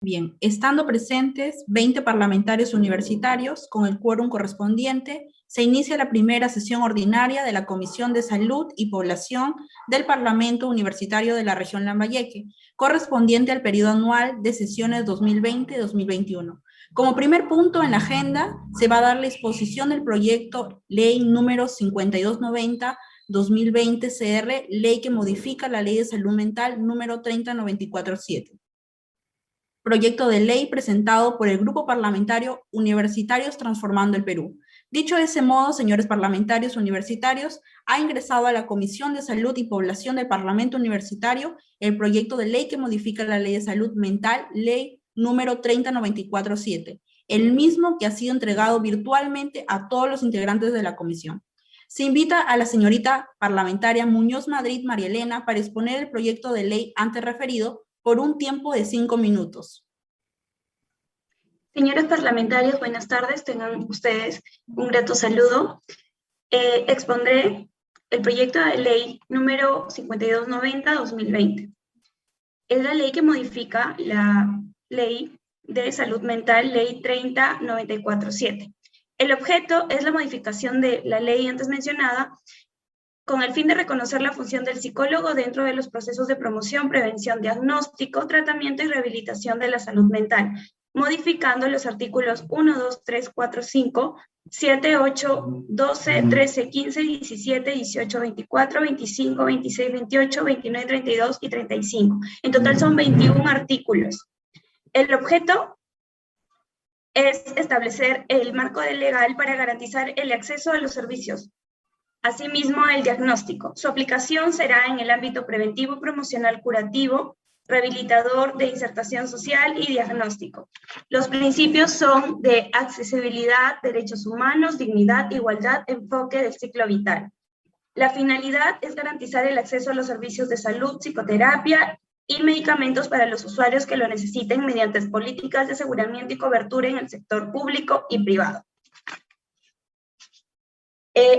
Bien, estando presentes 20 parlamentarios universitarios con el quórum correspondiente, se inicia la primera sesión ordinaria de la Comisión de Salud y Población del Parlamento Universitario de la Región Lambayeque, correspondiente al periodo anual de sesiones 2020-2021. Como primer punto en la agenda, se va a dar la exposición del proyecto Ley número 5290-2020 CR, ley que modifica la Ley de Salud Mental número 30947. Proyecto de ley presentado por el Grupo Parlamentario Universitarios Transformando el Perú. Dicho de ese modo, señores parlamentarios universitarios, ha ingresado a la Comisión de Salud y Población del Parlamento Universitario el proyecto de ley que modifica la Ley de Salud Mental, ley número 30947, el mismo que ha sido entregado virtualmente a todos los integrantes de la comisión. Se invita a la señorita parlamentaria Muñoz Madrid María Elena para exponer el proyecto de ley antes referido por un tiempo de 5 minutos. Señores parlamentarios, buenas tardes. Tengan ustedes un grato saludo. Expondré el proyecto de ley número 5290-2020. Es la ley que modifica la Ley de Salud Mental, Ley 30947. El objeto es la modificación de la ley antes mencionada con el fin de reconocer la función del psicólogo dentro de los procesos de promoción, prevención, diagnóstico, tratamiento y rehabilitación de la salud mental, modificando los artículos 1, 2, 3, 4, 5, 7, 8, 12, 13, 15, 17, 18, 24, 25, 26, 28, 29, 32 y 35. En total son 21 artículos. El objeto es establecer el marco legal para garantizar el acceso a los servicios. Asimismo, el diagnóstico. Su aplicación será en el ámbito preventivo, promocional, curativo, rehabilitador, de insertación social y diagnóstico. Los principios son de accesibilidad, derechos humanos, dignidad, igualdad, enfoque del ciclo vital. La finalidad es garantizar el acceso a los servicios de salud, psicoterapia y medicamentos para los usuarios que lo necesiten mediante políticas de aseguramiento y cobertura en el sector público y privado.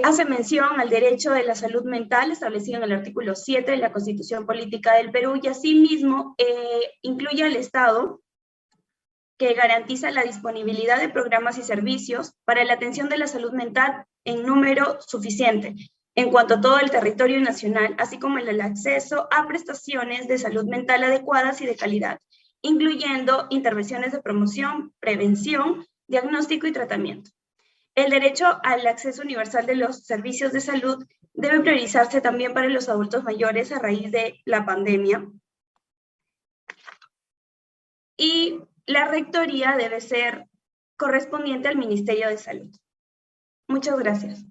Hace mención al derecho de la salud mental establecido en el artículo 7 de la Constitución Política del Perú y asimismo incluye al Estado que garantiza la disponibilidad de programas y servicios para la atención de la salud mental en número suficiente en cuanto a todo el territorio nacional, así como el acceso a prestaciones de salud mental adecuadas y de calidad, incluyendo intervenciones de promoción, prevención, diagnóstico y tratamiento. El derecho al acceso universal de los servicios de salud debe priorizarse también para los adultos mayores a raíz de la pandemia. Y la rectoría debe ser correspondiente al Ministerio de Salud. Muchas gracias.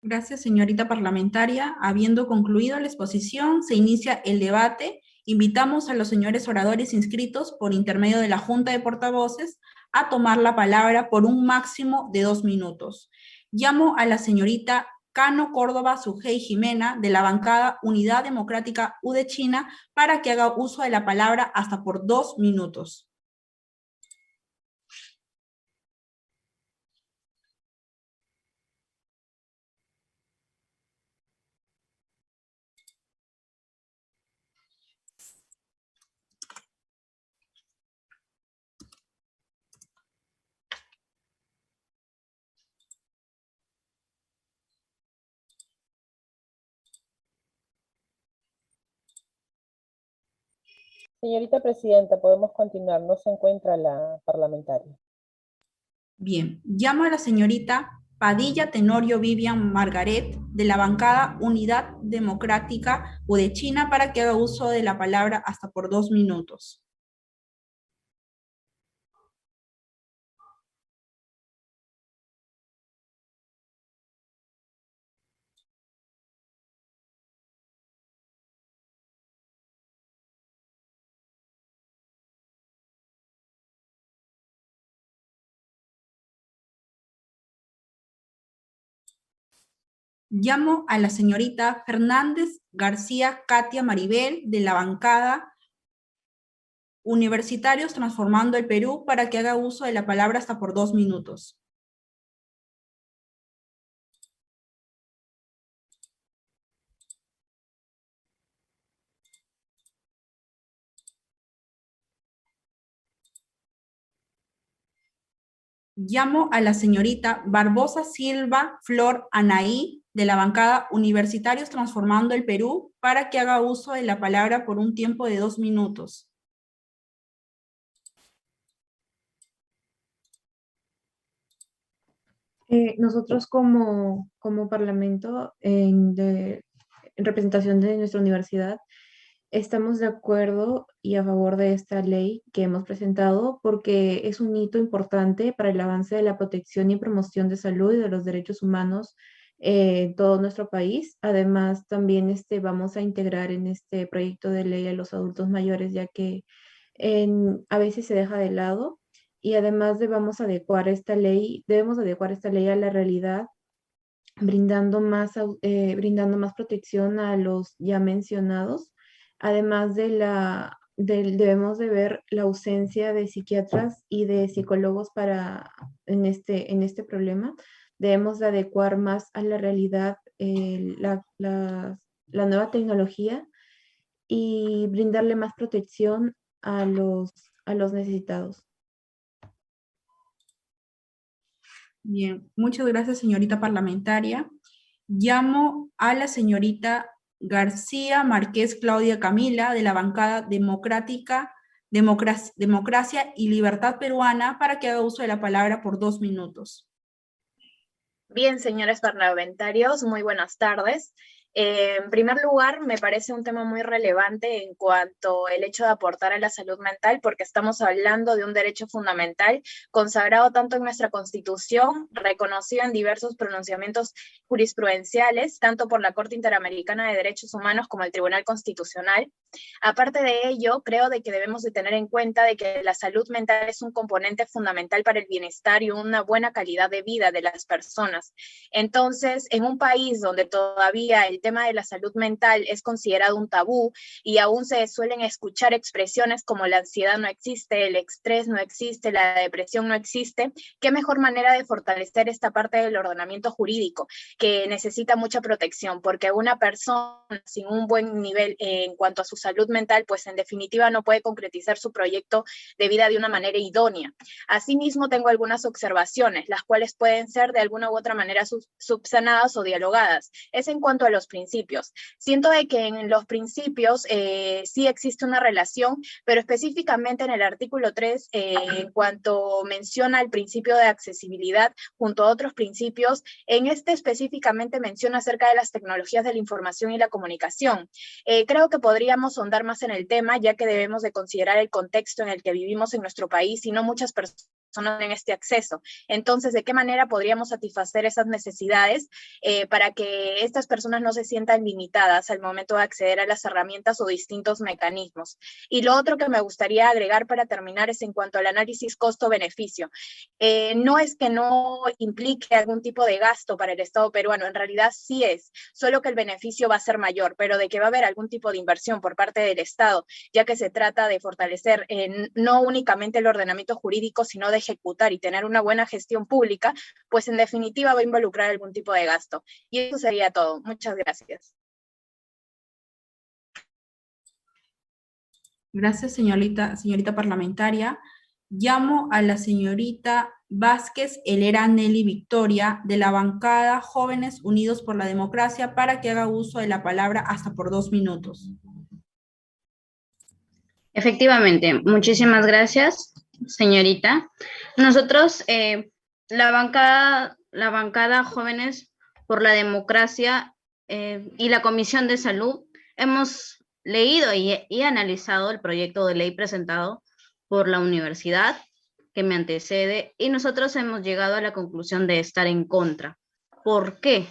Gracias, señorita parlamentaria. Habiendo concluido la exposición, se inicia el debate. Invitamos a los señores oradores inscritos por intermedio de la Junta de Portavoces a tomar la palabra por un máximo de 2 minutos. Llamo a la señorita Cano Córdoba Sujei Jimena, de la bancada Unidad Democrática UDEChina, para que haga uso de la palabra hasta por 2 minutos. Señorita Presidenta, podemos continuar. No se encuentra la parlamentaria. Bien, llamo a la señorita Padilla Tenorio Vivian Margaret, de la bancada Unidad Democrática UDEChina, para que haga uso de la palabra hasta por 2 minutos. Llamo a la señorita Fernández García Katia Maribel, de la bancada Universitarios Transformando el Perú, para que haga uso de la palabra hasta por 2 minutos. Llamo a la señorita Barbosa Silva Flor Anaí, de la bancada Universitarios Transformando el Perú, para que haga uso de la palabra por un tiempo de 2 minutos. Nosotros como Parlamento, en representación de nuestra universidad, estamos de acuerdo y a favor de esta ley que hemos presentado porque es un hito importante para el avance de la protección y promoción de salud y de los derechos humanos en todo nuestro país. Además, también vamos a integrar en este proyecto de ley a los adultos mayores, ya que a veces se deja de lado. Y además debemos adecuar esta ley a la realidad, brindando más protección a los ya mencionados. Además debemos de ver la ausencia de psiquiatras y de psicólogos en este problema. Debemos de adecuar más a la realidad la nueva tecnología y brindarle más protección a los necesitados. Bien, muchas gracias, señorita parlamentaria. Llamo a la señorita García Márquez Claudia Camila, de la bancada Democracia y Libertad Peruana, para que haga uso de la palabra por 2 minutos. Bien, señores parlamentarios, muy buenas tardes. En primer lugar, me parece un tema muy relevante en cuanto al hecho de aportar a la salud mental, porque estamos hablando de un derecho fundamental consagrado tanto en nuestra Constitución, reconocido en diversos pronunciamientos jurisprudenciales, tanto por la Corte Interamericana de Derechos Humanos como el Tribunal Constitucional. Aparte de ello, creo de que debemos de tener en cuenta de que la salud mental es un componente fundamental para el bienestar y una buena calidad de vida de las personas. Entonces, en un país donde todavía el tema de la salud mental es considerado un tabú y aún se suelen escuchar expresiones como la ansiedad no existe, el estrés no existe, la depresión no existe, qué mejor manera de fortalecer esta parte del ordenamiento jurídico que necesita mucha protección, porque una persona sin un buen nivel en cuanto a su salud mental, pues en definitiva no puede concretizar su proyecto de vida de una manera idónea. Asimismo, tengo algunas observaciones, las cuales pueden ser de alguna u otra manera subsanadas o dialogadas. Es en cuanto a los principios. Siento de que en los principios sí existe una relación, pero específicamente en el artículo 3, en cuanto menciona el principio de accesibilidad junto a otros principios, en este específicamente menciona acerca de las tecnologías de la información y la comunicación. Creo que podríamos ahondar más en el tema, ya que debemos de considerar el contexto en el que vivimos en nuestro país y no muchas personas en este acceso. Entonces, ¿de qué manera podríamos satisfacer esas necesidades para que estas personas no se sientan limitadas al momento de acceder a las herramientas o distintos mecanismos? Y lo otro que me gustaría agregar para terminar es en cuanto al análisis costo-beneficio. No es que no implique algún tipo de gasto para el Estado peruano, en realidad sí es, solo que el beneficio va a ser mayor, pero de que va a haber algún tipo de inversión por parte del Estado, ya que se trata de fortalecer no únicamente el ordenamiento jurídico, sino de ejecutar y tener una buena gestión pública, pues en definitiva va a involucrar algún tipo de gasto. Y eso sería todo. Muchas gracias. Gracias, señorita parlamentaria. Llamo a la señorita Vázquez Helera Nelly Victoria, de la bancada Jóvenes Unidos por la Democracia, para que haga uso de la palabra hasta por 2 minutos. Efectivamente, muchísimas gracias, señorita. Nosotros, la bancada Jóvenes por la Democracia y la Comisión de Salud, hemos leído y analizado el proyecto de ley presentado por la universidad que me antecede, y nosotros hemos llegado a la conclusión de estar en contra. ¿Por qué?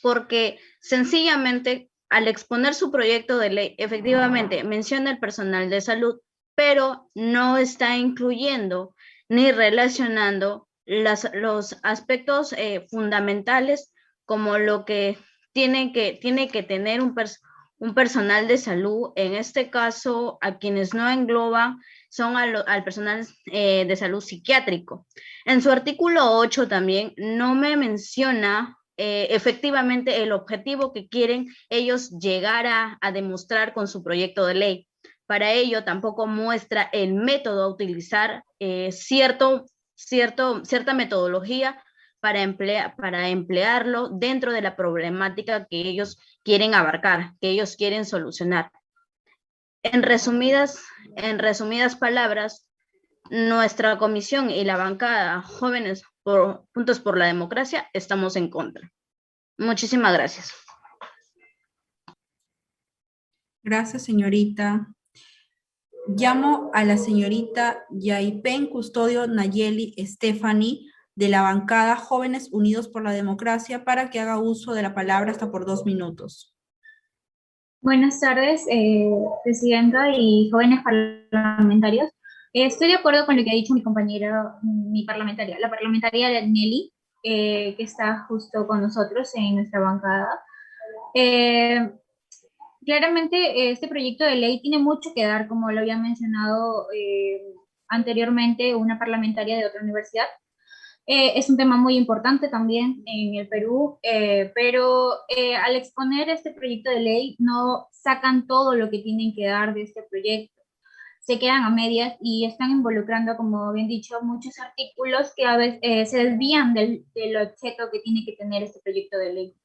Porque sencillamente, al exponer su proyecto de ley, efectivamente menciona el personal de salud, pero no está incluyendo ni relacionando los aspectos fundamentales, como lo que tiene que tener un personal de salud. En este caso, a quienes no engloba son al personal de salud psiquiátrico. En su artículo 8 también no me menciona efectivamente el objetivo que quieren ellos llegar a demostrar con su proyecto de ley. Para ello tampoco muestra el método a utilizar cierto cierta metodología para emplearlo dentro de la problemática que ellos quieren abarcar, que ellos quieren solucionar. En resumidas palabras, nuestra comisión y la bancada Jóvenes Juntos por la Democracia estamos en contra. Muchísimas gracias. Gracias, señorita. Llamo a la señorita Yaipen Custodio Nayeli Stephanie de la bancada Jóvenes Unidos por la Democracia para que haga uso de la palabra hasta por 2 minutos. Buenas tardes, Presidenta y jóvenes parlamentarios. Estoy de acuerdo con lo que ha dicho mi compañera, la parlamentaria Nelly, que está justo con nosotros en nuestra bancada. Claramente, este proyecto de ley tiene mucho que dar, como lo había mencionado anteriormente una parlamentaria de otra universidad. Es un tema muy importante también en el Perú, pero al exponer este proyecto de ley no sacan todo lo que tienen que dar de este proyecto. Se quedan a medias y están involucrando, como bien dicho, muchos artículos que a veces se desvían del objeto que tiene que tener este proyecto de ley.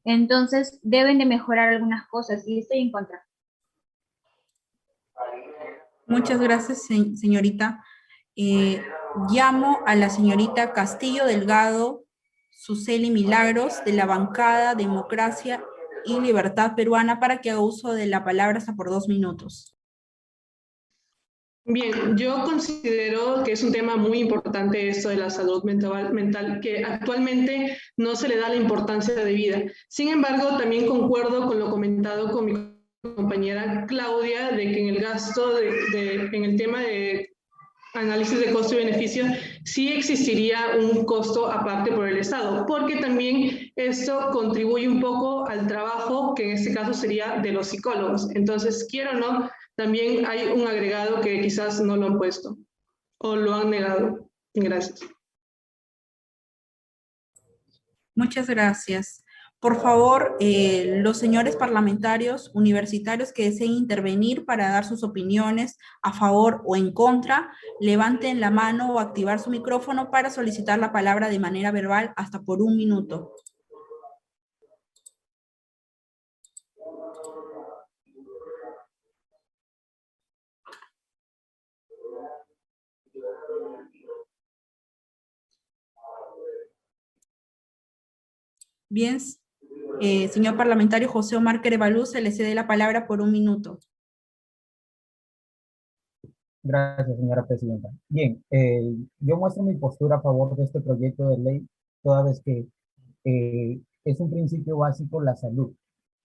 Entonces, deben de mejorar algunas cosas y estoy en contra. Muchas gracias, señorita. Llamo a la señorita Castillo Delgado Suseli Milagros de la bancada Democracia y Libertad Peruana para que haga uso de la palabra hasta por 2 minutos. Bien, yo considero que es un tema muy importante esto de la salud mental, que actualmente no se le da la importancia debida. Sin embargo, también concuerdo con lo comentado con mi compañera Claudia, de que en el gasto, en el tema de análisis de costo y beneficio, sí existiría un costo aparte por el Estado, porque también esto contribuye un poco al trabajo, que en este caso sería de los psicólogos. Entonces, quiero o no, también hay un agregado que quizás no lo han puesto o lo han negado. Gracias. Muchas gracias. Por favor, los señores parlamentarios universitarios que deseen intervenir para dar sus opiniones a favor o en contra, levanten la mano o activar su micrófono para solicitar la palabra de manera verbal hasta por 1 minuto. Bien, señor parlamentario José Omar Querevalú, se le cede la palabra por 1 minuto. Gracias, señora presidenta. Bien, yo muestro mi postura a favor de este proyecto de ley, toda vez que es un principio básico la salud.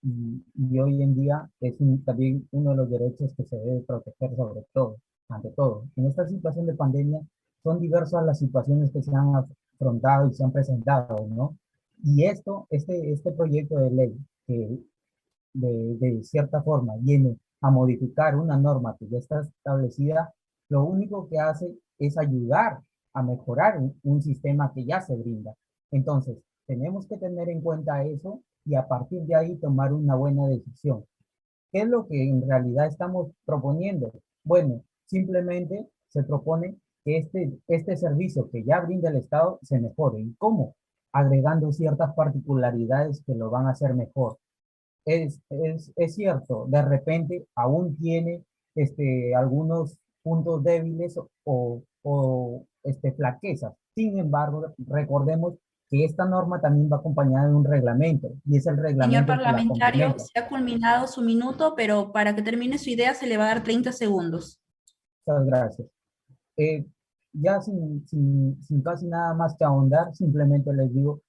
Y hoy en día es también uno de los derechos que se debe proteger sobre todo, ante todo. En esta situación de pandemia son diversas las situaciones que se han afrontado y se han presentado, ¿no? Y este proyecto de ley que de cierta forma viene a modificar una norma que ya está establecida, lo único que hace es ayudar a mejorar un sistema que ya se brinda. Entonces, tenemos que tener en cuenta eso y a partir de ahí tomar una buena decisión. ¿Qué es lo que en realidad estamos proponiendo? Bueno, simplemente se propone que este servicio que ya brinda el Estado se mejore. ¿Y cómo? Agregando ciertas particularidades que lo van a hacer mejor. Es cierto, de repente aún tiene algunos puntos débiles o flaquezas. Sin embargo, recordemos que esta norma también va acompañada de un reglamento, y es el reglamento. Señor parlamentario, se ha culminado su minuto, pero para que termine su idea se le va a dar 30 segundos. Muchas gracias. Ya sin casi nada más que ahondar, simplemente les digo,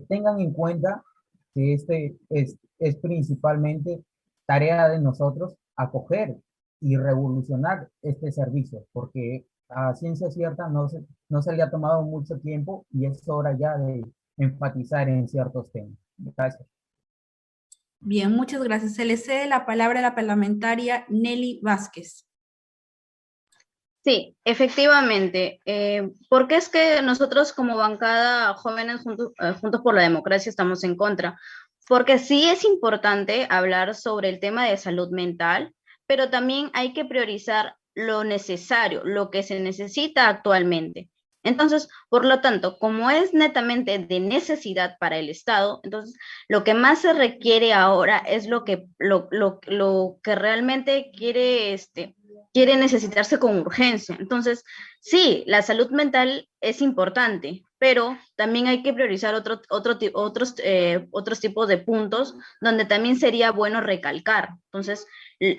tengan en cuenta que es principalmente tarea de nosotros acoger y revolucionar este servicio, porque a ciencia cierta no se le ha tomado mucho tiempo y es hora ya de enfatizar en ciertos temas. Gracias. Bien, muchas gracias. Se le cede la palabra a la parlamentaria Nelly Vázquez. Sí, efectivamente. ¿Por qué es que nosotros como bancada Jóvenes Juntos por la Democracia estamos en contra? Porque sí es importante hablar sobre el tema de salud mental, pero también hay que priorizar lo necesario, lo que se necesita actualmente. Entonces, por lo tanto, como es netamente de necesidad para el Estado, entonces lo que más se requiere ahora es lo que realmente quiere necesitarse con urgencia. Entonces, sí, la salud mental es importante, pero también hay que priorizar otros tipos de puntos donde también sería bueno recalcar. Entonces,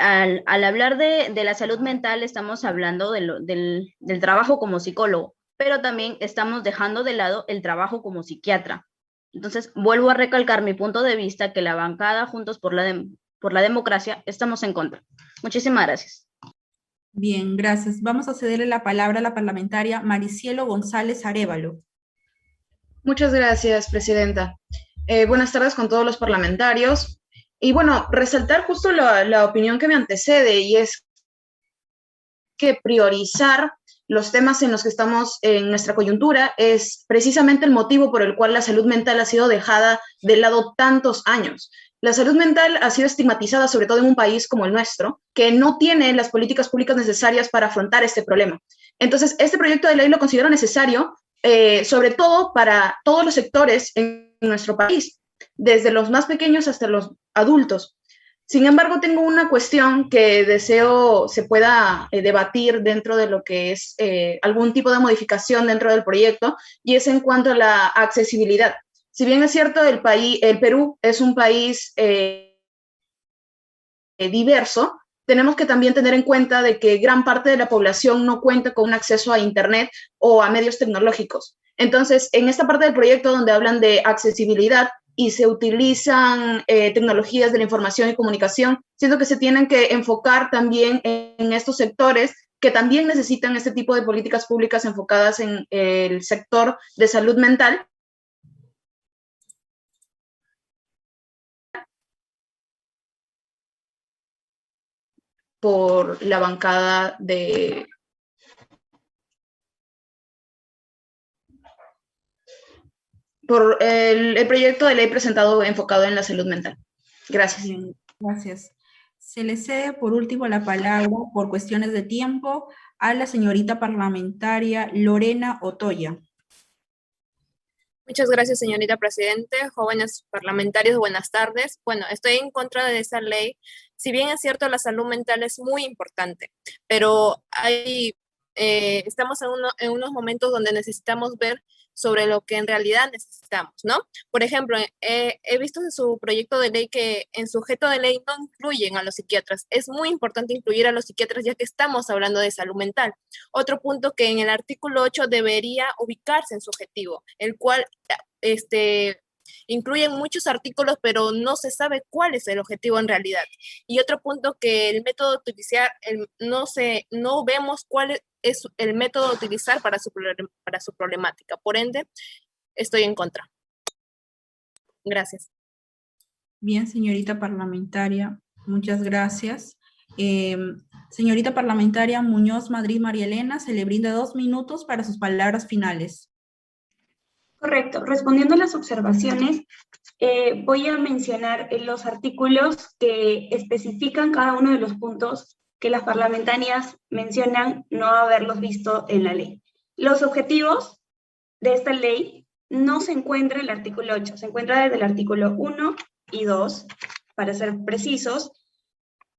al hablar de la salud mental, estamos hablando del trabajo como psicólogo, pero también estamos dejando de lado el trabajo como psiquiatra. Entonces, vuelvo a recalcar mi punto de vista, que la bancada Juntos por la Democracia estamos en contra. Muchísimas gracias. Bien, gracias. Vamos a cederle la palabra a la parlamentaria Maricielo González Arévalo. Muchas gracias, presidenta. Buenas tardes con todos los parlamentarios. Y bueno, resaltar justo la opinión que me antecede, y es que priorizar los temas en los que estamos en nuestra coyuntura es precisamente el motivo por el cual la salud mental ha sido dejada de lado tantos años. La salud mental ha sido estigmatizada, sobre todo en un país como el nuestro, que no tiene las políticas públicas necesarias para afrontar este problema. Entonces, este proyecto de ley lo considero necesario, sobre todo para todos los sectores en nuestro país, desde los más pequeños hasta los adultos. Sin embargo, tengo una cuestión que deseo se pueda debatir dentro de lo que es algún tipo de modificación dentro del proyecto, y es en cuanto a la accesibilidad. Si bien es cierto, el Perú es un país diverso, tenemos que también tener en cuenta de que gran parte de la población no cuenta con un acceso a Internet o a medios tecnológicos. Entonces, en esta parte del proyecto donde hablan de accesibilidad y se utilizan tecnologías de la información y comunicación, siento que se tienen que enfocar también en estos sectores que también necesitan este tipo de políticas públicas enfocadas en el sector de salud mental. Por la bancada por el proyecto de ley presentado enfocado en la salud mental. Gracias. Bien, gracias. Se le cede por último la palabra, por cuestiones de tiempo, a la señorita parlamentaria Lorena Otoya. Muchas gracias, señorita Presidente. Jóvenes parlamentarios, buenas tardes. Bueno, estoy en contra de esa ley. Si bien es cierto, la salud mental es muy importante, pero estamos en unos momentos donde necesitamos ver sobre lo que en realidad necesitamos, ¿no? Por ejemplo, he visto en su proyecto de ley que en su objeto de ley no incluyen a los psiquiatras. Es muy importante incluir a los psiquiatras ya que estamos hablando de salud mental. Otro punto que en el artículo 8 debería ubicarse en su objetivo, el cual incluyen muchos artículos, pero no se sabe cuál es el objetivo en realidad. Y otro punto que el método de utilizar, no vemos cuál es el método de utilizar para su problemática. Por ende, estoy en contra. Gracias. Bien, señorita parlamentaria, muchas gracias. Señorita parlamentaria Muñoz Madrid María Elena, se le brinda 2 minutos para sus palabras finales. Correcto. Respondiendo a las observaciones, voy a mencionar los artículos que especifican cada uno de los puntos que las parlamentarias mencionan no haberlos visto en la ley. Los objetivos de esta ley no se encuentra en el artículo 8, se encuentra desde el artículo 1 y 2, para ser precisos.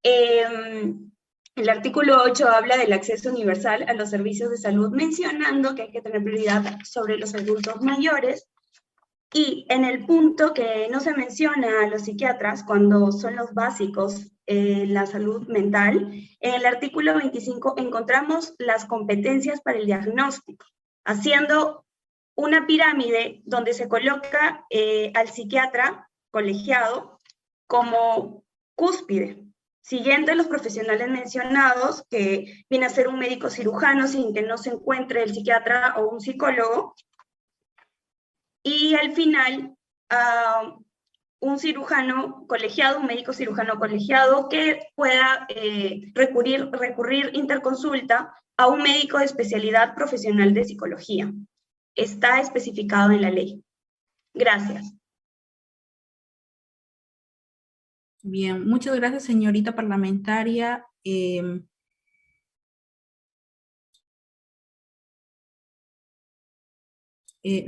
El artículo 8 habla del acceso universal a los servicios de salud, mencionando que hay que tener prioridad sobre los adultos mayores. Y en el punto que no se menciona a los psiquiatras cuando son los básicos en la salud mental, en el artículo 25 encontramos las competencias para el diagnóstico, haciendo una pirámide donde se coloca al psiquiatra colegiado como cúspide, siguiendo los profesionales mencionados, que viene a ser un médico cirujano sin que no se encuentre el psiquiatra o un psicólogo, y al final un cirujano colegiado, un médico cirujano colegiado que pueda recurrir interconsulta a un médico de especialidad profesional de psicología. Está especificado en la ley. Gracias. Bien, muchas gracias, señorita parlamentaria.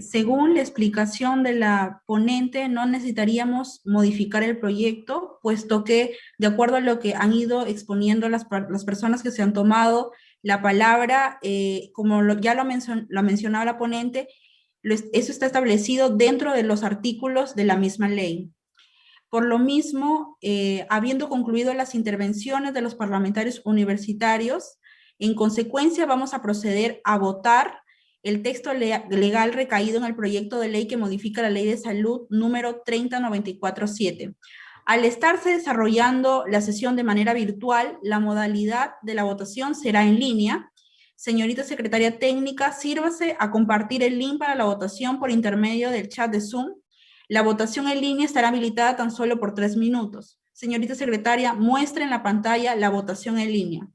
Según la explicación de la ponente, no necesitaríamos modificar el proyecto, puesto que, de acuerdo a lo que han ido exponiendo las personas que se han tomado la palabra, como ya lo ha mencionado la ponente, eso está establecido dentro de los artículos de la misma ley. Por lo mismo, habiendo concluido las intervenciones de los parlamentarios universitarios, en consecuencia vamos a proceder a votar el texto legal recaído en el proyecto de ley que modifica la Ley de Salud número 30947. Al estarse desarrollando la sesión de manera virtual, la modalidad de la votación será en línea. Señorita secretaria técnica, sírvase a compartir el link para la votación por intermedio del chat de Zoom. La votación en línea estará habilitada tan solo por 3 minutos. Señorita secretaria, muestre en la pantalla la votación en línea.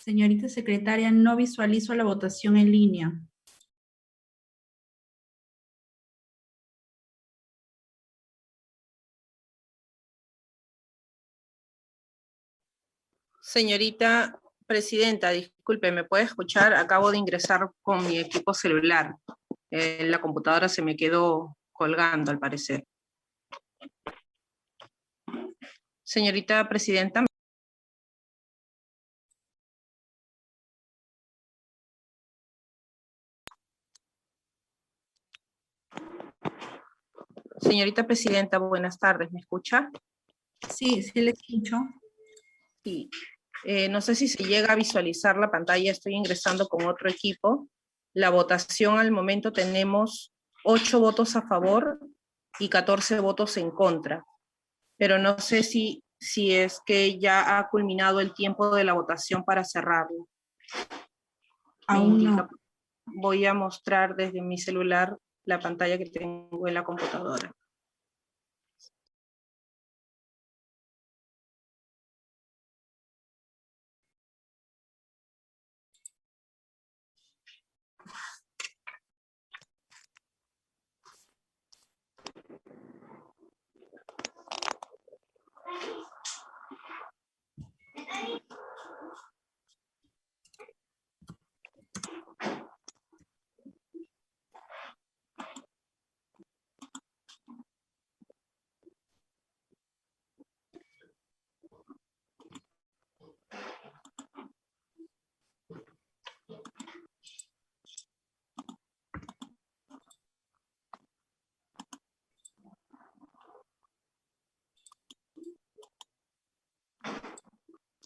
Señorita secretaria, no visualizo la votación en línea. Señorita presidenta, disculpe, ¿me puede escuchar? Acabo de ingresar con mi equipo celular. La computadora se me quedó colgando, al parecer. Señorita presidenta. Señorita presidenta, buenas tardes, ¿me escucha? Sí, sí le escucho. Sí. No sé si se llega a visualizar la pantalla, estoy ingresando con otro equipo. La votación al momento tenemos 8 votos a favor y 14 votos en contra. Pero no sé si es que ya ha culminado el tiempo de la votación para cerrarlo. Aún no. Voy a mostrar desde mi celular la pantalla que tengo en la computadora.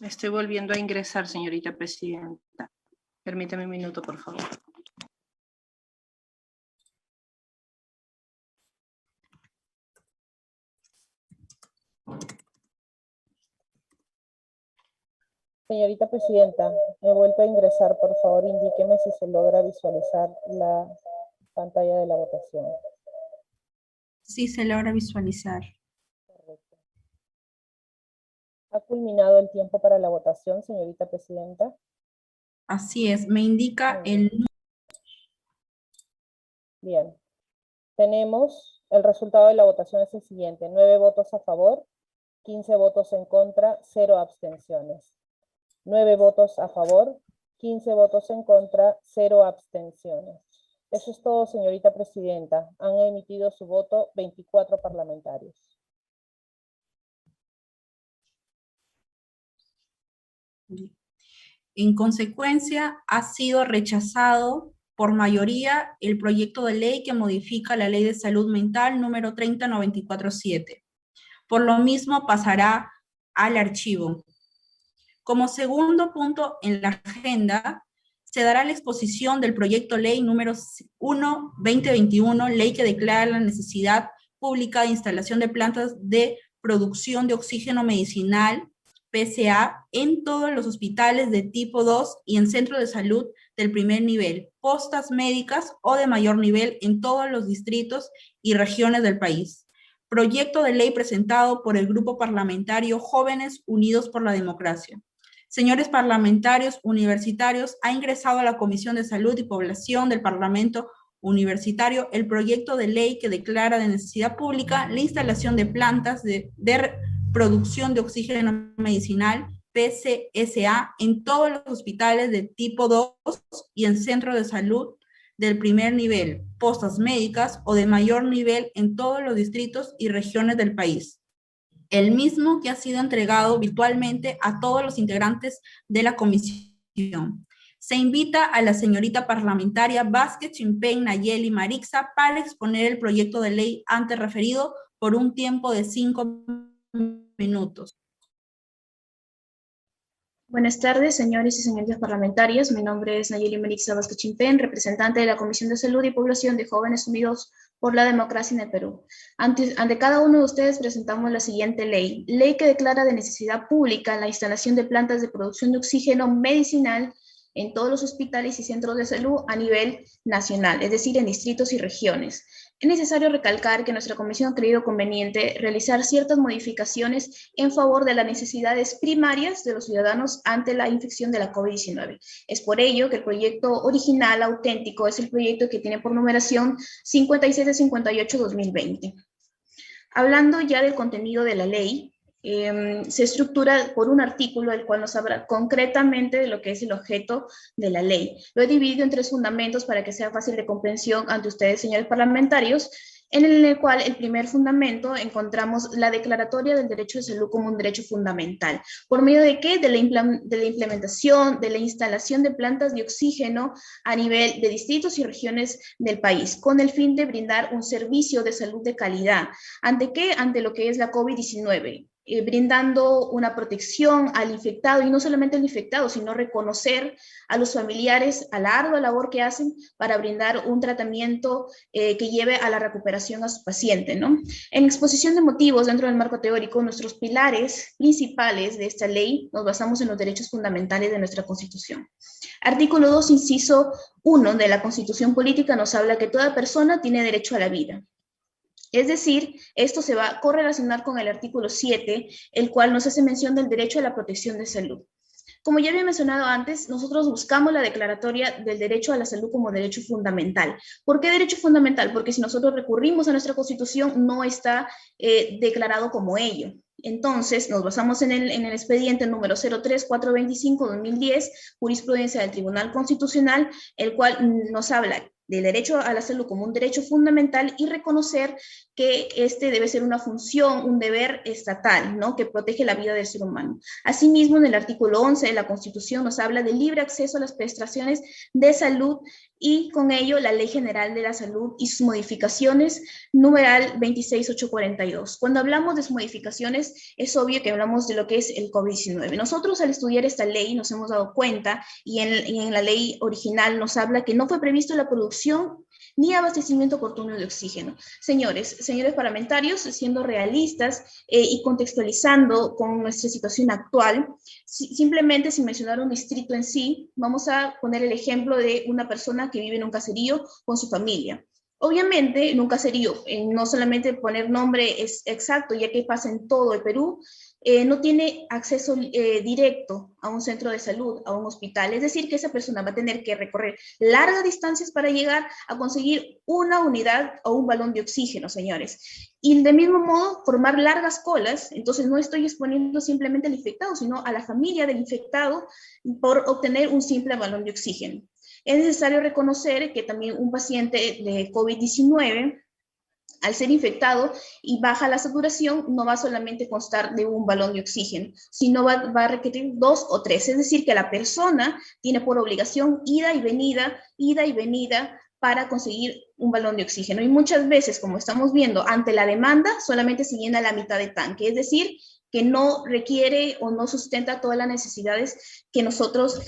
Estoy volviendo a ingresar, señorita presidenta. Permítame un minuto, por favor. Señorita presidenta, he vuelto a ingresar. Por favor, indíqueme si se logra visualizar la pantalla de la votación. Sí, se logra visualizar. Correcto. Ha culminado el tiempo para la votación, señorita presidenta. Así es, me indica el... Bien. Tenemos, el resultado de la votación es el siguiente: 9 votos a favor, 15 votos en contra, 0 abstenciones. 9 votos a favor, 15 votos en contra, 0 abstenciones. Eso es todo, señorita presidenta. Han emitido su voto 24 parlamentarios. En consecuencia, ha sido rechazado por mayoría el proyecto de ley que modifica la Ley de Salud Mental número 30947. Por lo mismo, pasará al archivo. Como segundo punto en la agenda, se dará la exposición del proyecto ley número 1/2021, ley que declara la necesidad pública de instalación de plantas de producción de oxígeno medicinal, PCA, en todos los hospitales de tipo 2 y en centros de salud del primer nivel, postas médicas o de mayor nivel en todos los distritos y regiones del país. Proyecto de ley presentado por el Grupo Parlamentario Jóvenes Unidos por la Democracia. Señores parlamentarios universitarios, ha ingresado a la Comisión de Salud y Población del Parlamento Universitario el proyecto de ley que declara de necesidad pública la instalación de plantas de producción de oxígeno medicinal, PCSA, en todos los hospitales de tipo 2 y en centros de salud del primer nivel, postas médicas o de mayor nivel en todos los distritos y regiones del país. El mismo que ha sido entregado virtualmente a todos los integrantes de la comisión. Se invita a la señorita parlamentaria Vázquez Chimpey Nayeli Marixa para exponer el proyecto de ley antes referido por un tiempo de 5 minutos. Buenas tardes, señores y señoritas parlamentarias. Mi nombre es Nayeli Marixa Vázquez Chimpey, representante de la Comisión de Salud y Población de Jóvenes Unidos por la Democracia en el Perú. Ante cada uno de ustedes presentamos la siguiente ley. Ley que declara de necesidad pública la instalación de plantas de producción de oxígeno medicinal en todos los hospitales y centros de salud a nivel nacional, es decir, en distritos y regiones. Es necesario recalcar que nuestra comisión ha creído conveniente realizar ciertas modificaciones en favor de las necesidades primarias de los ciudadanos ante la infección de la COVID-19. Es por ello que el proyecto original auténtico es el proyecto que tiene por numeración 5758-2020. Hablando ya del contenido de la ley, se estructura por un artículo el cual nos habla concretamente de lo que es el objeto de la ley. Lo he dividido en 3 fundamentos para que sea fácil de comprensión ante ustedes, señores parlamentarios, en el cual el primer fundamento encontramos la declaratoria del derecho de salud como un derecho fundamental. ¿Por medio de qué? De la implementación, de la instalación de plantas de oxígeno a nivel de distritos y regiones del país, con el fin de brindar un servicio de salud de calidad. ¿Ante qué? Ante lo que es la COVID-19. Brindando una protección al infectado, y no solamente al infectado, sino reconocer a los familiares a la ardua labor que hacen para brindar un tratamiento que lleve a la recuperación a su paciente, ¿no? En exposición de motivos dentro del marco teórico, nuestros pilares principales de esta ley nos basamos en los derechos fundamentales de nuestra Constitución. Artículo 2, inciso 1 de la Constitución Política nos habla que toda persona tiene derecho a la vida. Es decir, esto se va a correlacionar con el artículo 7, el cual nos hace mención del derecho a la protección de salud. Como ya había mencionado antes, nosotros buscamos la declaratoria del derecho a la salud como derecho fundamental. ¿Por qué derecho fundamental? Porque si nosotros recurrimos a nuestra Constitución, no está declarado como ello. Entonces, nos basamos en el expediente número 03425-2010, jurisprudencia del Tribunal Constitucional, el cual nos habla del derecho a la salud como un derecho fundamental y reconocer que este debe ser una función, un deber estatal, ¿no? Que protege la vida del ser humano. Asimismo, en el artículo 11 de la Constitución nos habla del libre acceso a las prestaciones de salud y con ello la Ley General de la Salud y sus modificaciones, numeral 26842. Cuando hablamos de sus modificaciones, es obvio que hablamos de lo que es el COVID-19. Nosotros al estudiar esta ley nos hemos dado cuenta, y en la ley original nos habla que no fue previsto la producción ni abastecimiento oportuno de oxígeno. Señores parlamentarios, siendo realistas y contextualizando con nuestra situación actual, simplemente sin mencionar un distrito en sí, vamos a poner el ejemplo de una persona que vive en un caserío con su familia. Obviamente, nunca sería no solamente poner nombre es exacto, ya que pasa en todo el Perú, no tiene acceso directo a un centro de salud, a un hospital. Es decir, que esa persona va a tener que recorrer largas distancias para llegar a conseguir una unidad o un balón de oxígeno, señores. Y de mismo modo, formar largas colas, entonces no estoy exponiendo simplemente al infectado, sino a la familia del infectado por obtener un simple balón de oxígeno. Es necesario reconocer que también un paciente de COVID-19, al ser infectado y baja la saturación, no va solamente a constar de un balón de oxígeno, sino va a requerir 2 o 3. Es decir, que la persona tiene por obligación ida y venida para conseguir un balón de oxígeno. Y muchas veces, como estamos viendo, ante la demanda solamente se llena la mitad de tanque. Es decir, que no requiere o no sustenta todas las necesidades que nosotros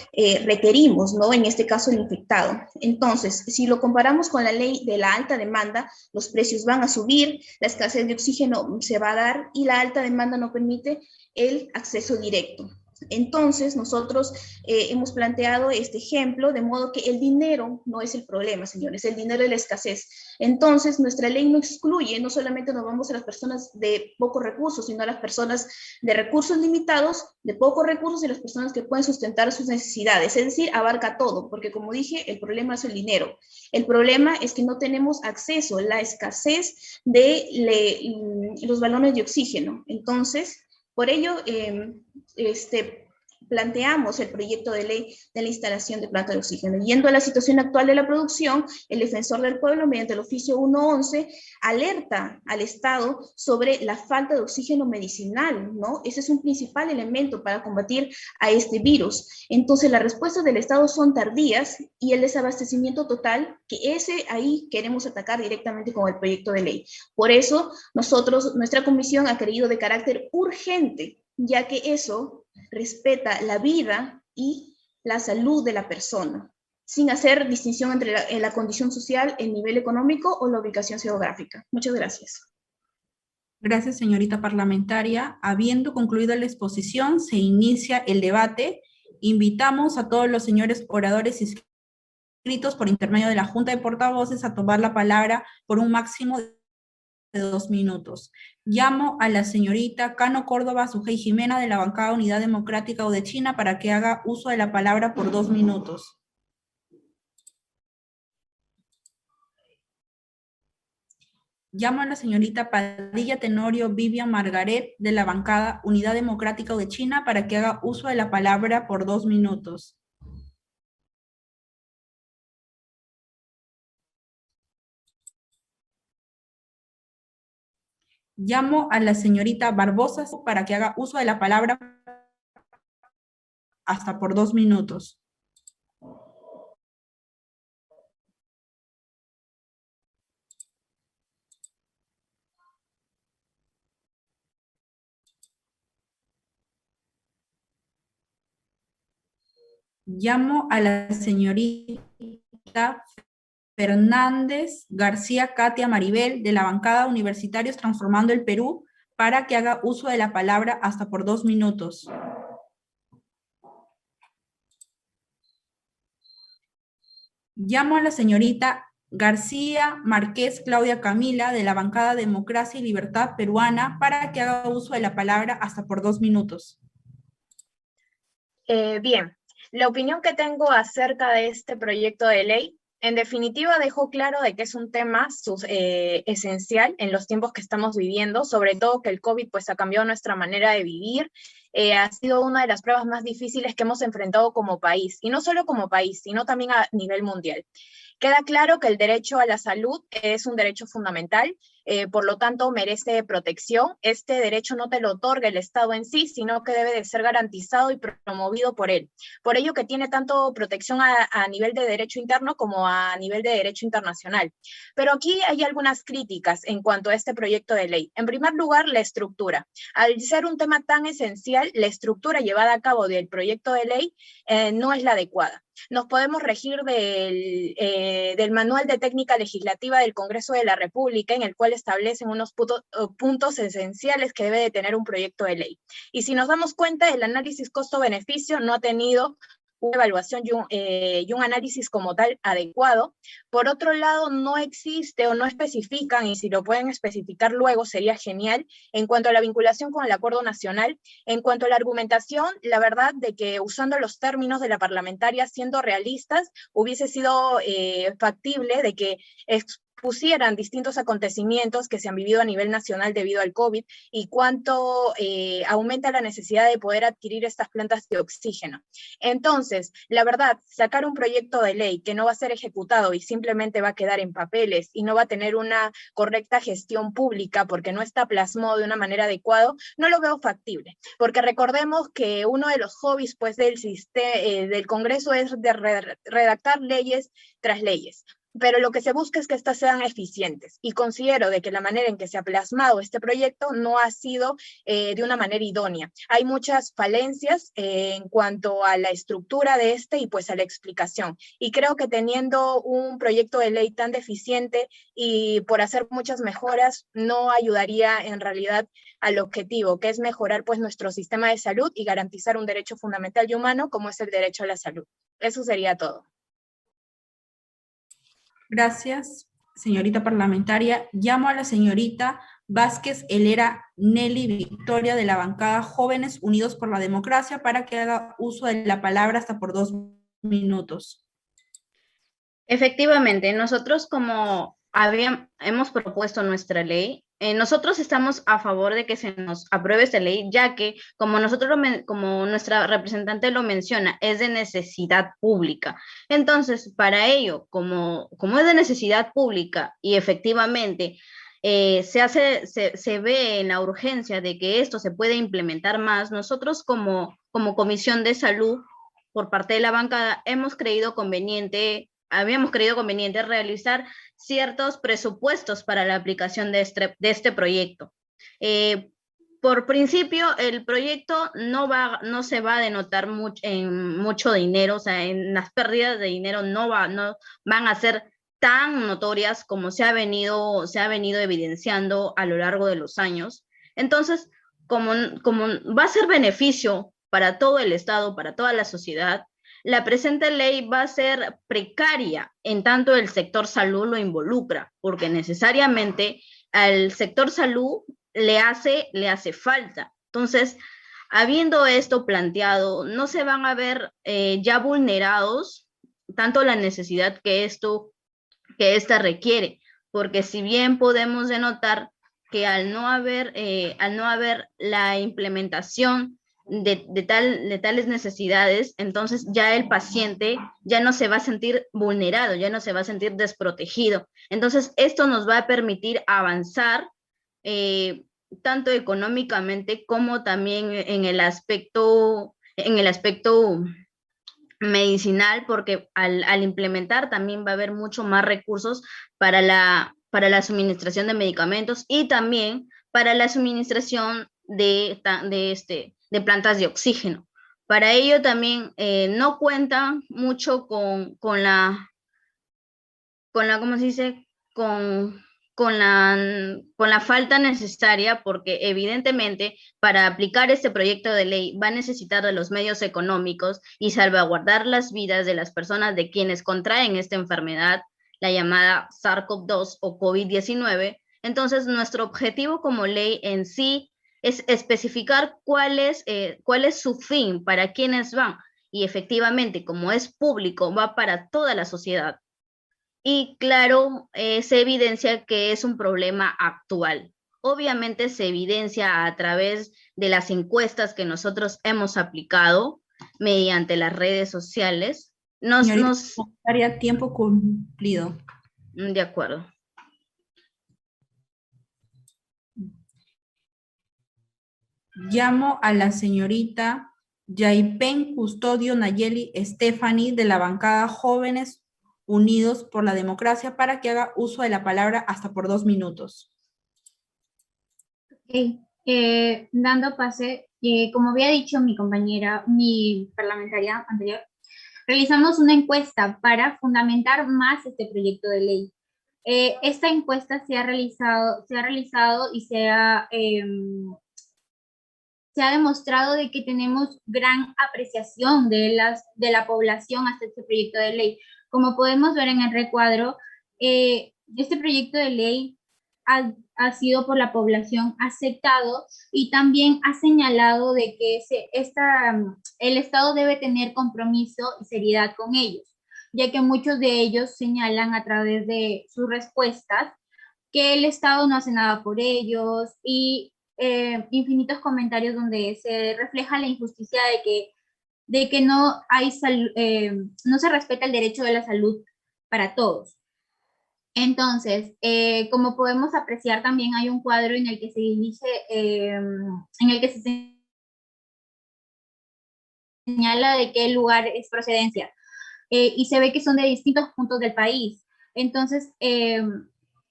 requerimos, ¿no? En este caso, el infectado. Entonces, si lo comparamos con la ley de la alta demanda, los precios van a subir, la escasez de oxígeno se va a dar y la alta demanda no permite el acceso directo. Entonces, nosotros hemos planteado este ejemplo, de modo que el dinero no es el problema, señores, el dinero es la escasez. Entonces, nuestra ley no excluye, no solamente nos vamos a las personas de pocos recursos, sino a las personas de recursos limitados, de pocos recursos y las personas que pueden sustentar sus necesidades. Es decir, abarca todo, porque como dije, el problema es el dinero. El problema es que no tenemos acceso, la escasez de los balones de oxígeno. Entonces, por ello, planteamos el proyecto de ley de la instalación de plantas de oxígeno. Yendo a la situación actual de la producción, el Defensor del Pueblo, mediante el oficio 111, alerta al Estado sobre la falta de oxígeno medicinal, ¿no? Ese es un principal elemento para combatir a este virus. Entonces, las respuestas del Estado son tardías y el desabastecimiento total, que ahí queremos atacar directamente con el proyecto de ley. Por eso, nuestra comisión ha querido de carácter urgente, ya que eso respeta la vida y la salud de la persona, sin hacer distinción entre la condición social, el nivel económico o la ubicación geográfica. Muchas gracias. Gracias, señorita parlamentaria. Habiendo concluido la exposición, se inicia el debate. Invitamos a todos los señores oradores inscritos por intermedio de la Junta de Portavoces a tomar la palabra por un máximo de 2 minutos. Llamo a la señorita Cano Córdoba Sujei Jimena de la bancada Unidad Democrática Udechina para que haga uso de la palabra por 2 minutos. Llamo a la señorita Padilla Tenorio Vivian Margaret de la bancada Unidad Democrática Udechina para que haga uso de la palabra por 2 minutos. Llamo a la señorita Barbosa para que haga uso de la palabra hasta por 2 minutos. Llamo a la señorita Fernández García Katia Maribel de la bancada Universitarios Transformando el Perú para que haga uso de la palabra hasta por 2 minutos. Llamo a la señorita García Márquez Claudia Camila de la bancada Democracia y Libertad Peruana para que haga uso de la palabra hasta por 2 minutos. Bien, la opinión que tengo acerca de este proyecto de ley, en definitiva dejó claro de que es un tema esencial en los tiempos que estamos viviendo, sobre todo que el COVID pues ha cambiado nuestra manera de vivir, ha sido una de las pruebas más difíciles que hemos enfrentado como país, y no solo como país, sino también a nivel mundial. Queda claro que el derecho a la salud es un derecho fundamental, por lo tanto merece protección. Este derecho no te lo otorga el Estado en sí, sino que debe de ser garantizado y promovido por él. Por ello que tiene tanto protección a nivel de derecho interno como a nivel de derecho internacional. Pero aquí hay algunas críticas en cuanto a este proyecto de ley. En primer lugar, la estructura. Al ser un tema tan esencial, la estructura llevada a cabo del proyecto de ley no es la adecuada. Nos podemos regir del Manual de Técnica Legislativa del Congreso de la República, en el cual establecen unos puntos esenciales que debe de tener un proyecto de ley. Y si nos damos cuenta, el análisis costo-beneficio no ha tenido una evaluación y un análisis como tal adecuado. Por otro lado, no existe o no especifican, y si lo pueden especificar luego sería genial, en cuanto a la vinculación con el acuerdo nacional. En cuanto a la argumentación, la verdad de que usando los términos de la parlamentaria, siendo realistas, hubiese sido factible de que pusieran distintos acontecimientos que se han vivido a nivel nacional debido al COVID y cuánto aumenta la necesidad de poder adquirir estas plantas de oxígeno. Entonces, la verdad, sacar un proyecto de ley que no va a ser ejecutado y simplemente va a quedar en papeles y no va a tener una correcta gestión pública porque no está plasmado de una manera adecuada, no lo veo factible. Porque recordemos que uno de los hobbies pues, del Congreso es de redactar leyes tras leyes. Pero lo que se busca es que éstas sean eficientes, y considero de que la manera en que se ha plasmado este proyecto no ha sido de una manera idónea. Hay muchas falencias en cuanto a la estructura de este y pues a la explicación, y creo que teniendo un proyecto de ley tan deficiente y por hacer muchas mejoras no ayudaría en realidad al objetivo, que es mejorar pues nuestro sistema de salud y garantizar un derecho fundamental y humano como es el derecho a la salud. Eso sería todo. Gracias, señorita parlamentaria. Llamo a la señorita Vázquez Helera Nelly Victoria de la bancada Jóvenes Unidos por la Democracia para que haga uso de la palabra hasta por 2 minutos. Efectivamente, nosotros como hemos propuesto nuestra ley, nosotros estamos a favor de que se nos apruebe esta ley, ya que, como como nuestra representante lo menciona, es de necesidad pública. Entonces, para ello, como es de necesidad pública y efectivamente se ve en la urgencia de que esto se pueda implementar más, nosotros como Comisión de Salud, por parte de la bancada, habíamos creído conveniente realizar ciertos presupuestos para la aplicación de este proyecto. Por principio, el proyecto no se va a denotar en mucho dinero, o sea, en las pérdidas de dinero no van a ser tan notorias como se ha venido evidenciando a lo largo de los años. Entonces, como va a ser beneficio para todo el Estado, para toda la sociedad, la presente ley va a ser precaria en tanto el sector salud lo involucra, porque necesariamente al sector salud le hace falta. Entonces, habiendo esto planteado, no se van a ver ya vulnerados tanto la necesidad que esta requiere, porque si bien podemos denotar que al no haber la implementación de tales necesidades, entonces ya el paciente ya no se va a sentir vulnerado, ya no se va a sentir desprotegido. Entonces, esto nos va a permitir avanzar tanto económicamente como también en el aspecto medicinal, porque al implementar también va a haber mucho más recursos para la suministración de medicamentos y también para la suministración de plantas de oxígeno. Para ello también no cuentan mucho con la ¿cómo se dice? Con la falta necesaria, porque evidentemente para aplicar este proyecto de ley va a necesitar de los medios económicos y salvaguardar las vidas de las personas de quienes contraen esta enfermedad, la llamada SARS-CoV-2 o COVID-19. Entonces, nuestro objetivo como ley en sí es especificar cuál es su fin, para quiénes van, y efectivamente, como es público, va para toda la sociedad. Y claro, se evidencia que es un problema actual. Obviamente se evidencia a través de las encuestas que nosotros hemos aplicado mediante las redes sociales. Daría tiempo cumplido. De acuerdo. Llamo a la señorita Yaipen Custodio Nayeli Stephanie de la bancada Jóvenes Unidos por la Democracia para que haga uso de la palabra hasta por 2 minutos. Okay. Dando pase, como había dicho mi parlamentaria anterior, realizamos una encuesta para fundamentar más este proyecto de ley. Esta encuesta se ha realizado y se ha demostrado de que tenemos gran apreciación de la población hasta este proyecto de ley. Como podemos ver en el recuadro, este proyecto de ley ha sido por la población aceptado y también ha señalado de que el Estado debe tener compromiso y seriedad con ellos, ya que muchos de ellos señalan a través de sus respuestas que el Estado no hace nada por ellos y infinitos comentarios donde se refleja la injusticia de que no se respeta el derecho de la salud para todos. Entonces, como podemos apreciar, también hay un cuadro en el que se dice, en el que se señala de qué lugar es procedencia, y se ve que son de distintos puntos del país. Entonces,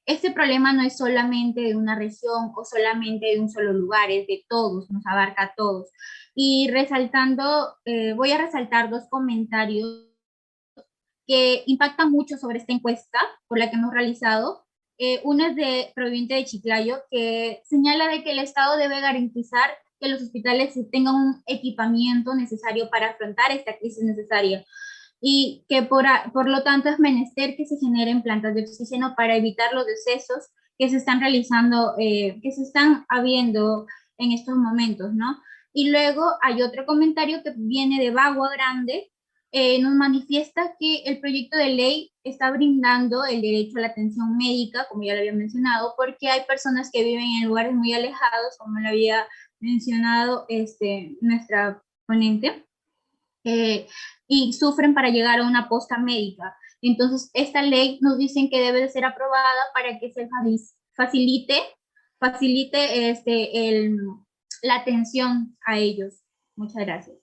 este problema no es solamente de una región o solamente de un solo lugar, es de todos, nos abarca a todos. Y voy a resaltar dos comentarios que impactan mucho sobre esta encuesta por la que hemos realizado. Uno es proveniente de Chiclayo, que señala de que el Estado debe garantizar que los hospitales tengan un equipamiento necesario para afrontar esta crisis necesaria y que por lo tanto es menester que se generen plantas de oxígeno para evitar los decesos que se están realizando, que se están habiendo en estos momentos, ¿no? Y luego hay otro comentario que viene de Bagua Grande, nos manifiesta que el proyecto de ley está brindando el derecho a la atención médica, como ya lo había mencionado, porque hay personas que viven en lugares muy alejados, como lo había mencionado nuestra ponente, y sufren para llegar a una posta médica. Entonces, esta ley nos dicen que debe de ser aprobada para que se facilite la atención a ellos. Muchas gracias.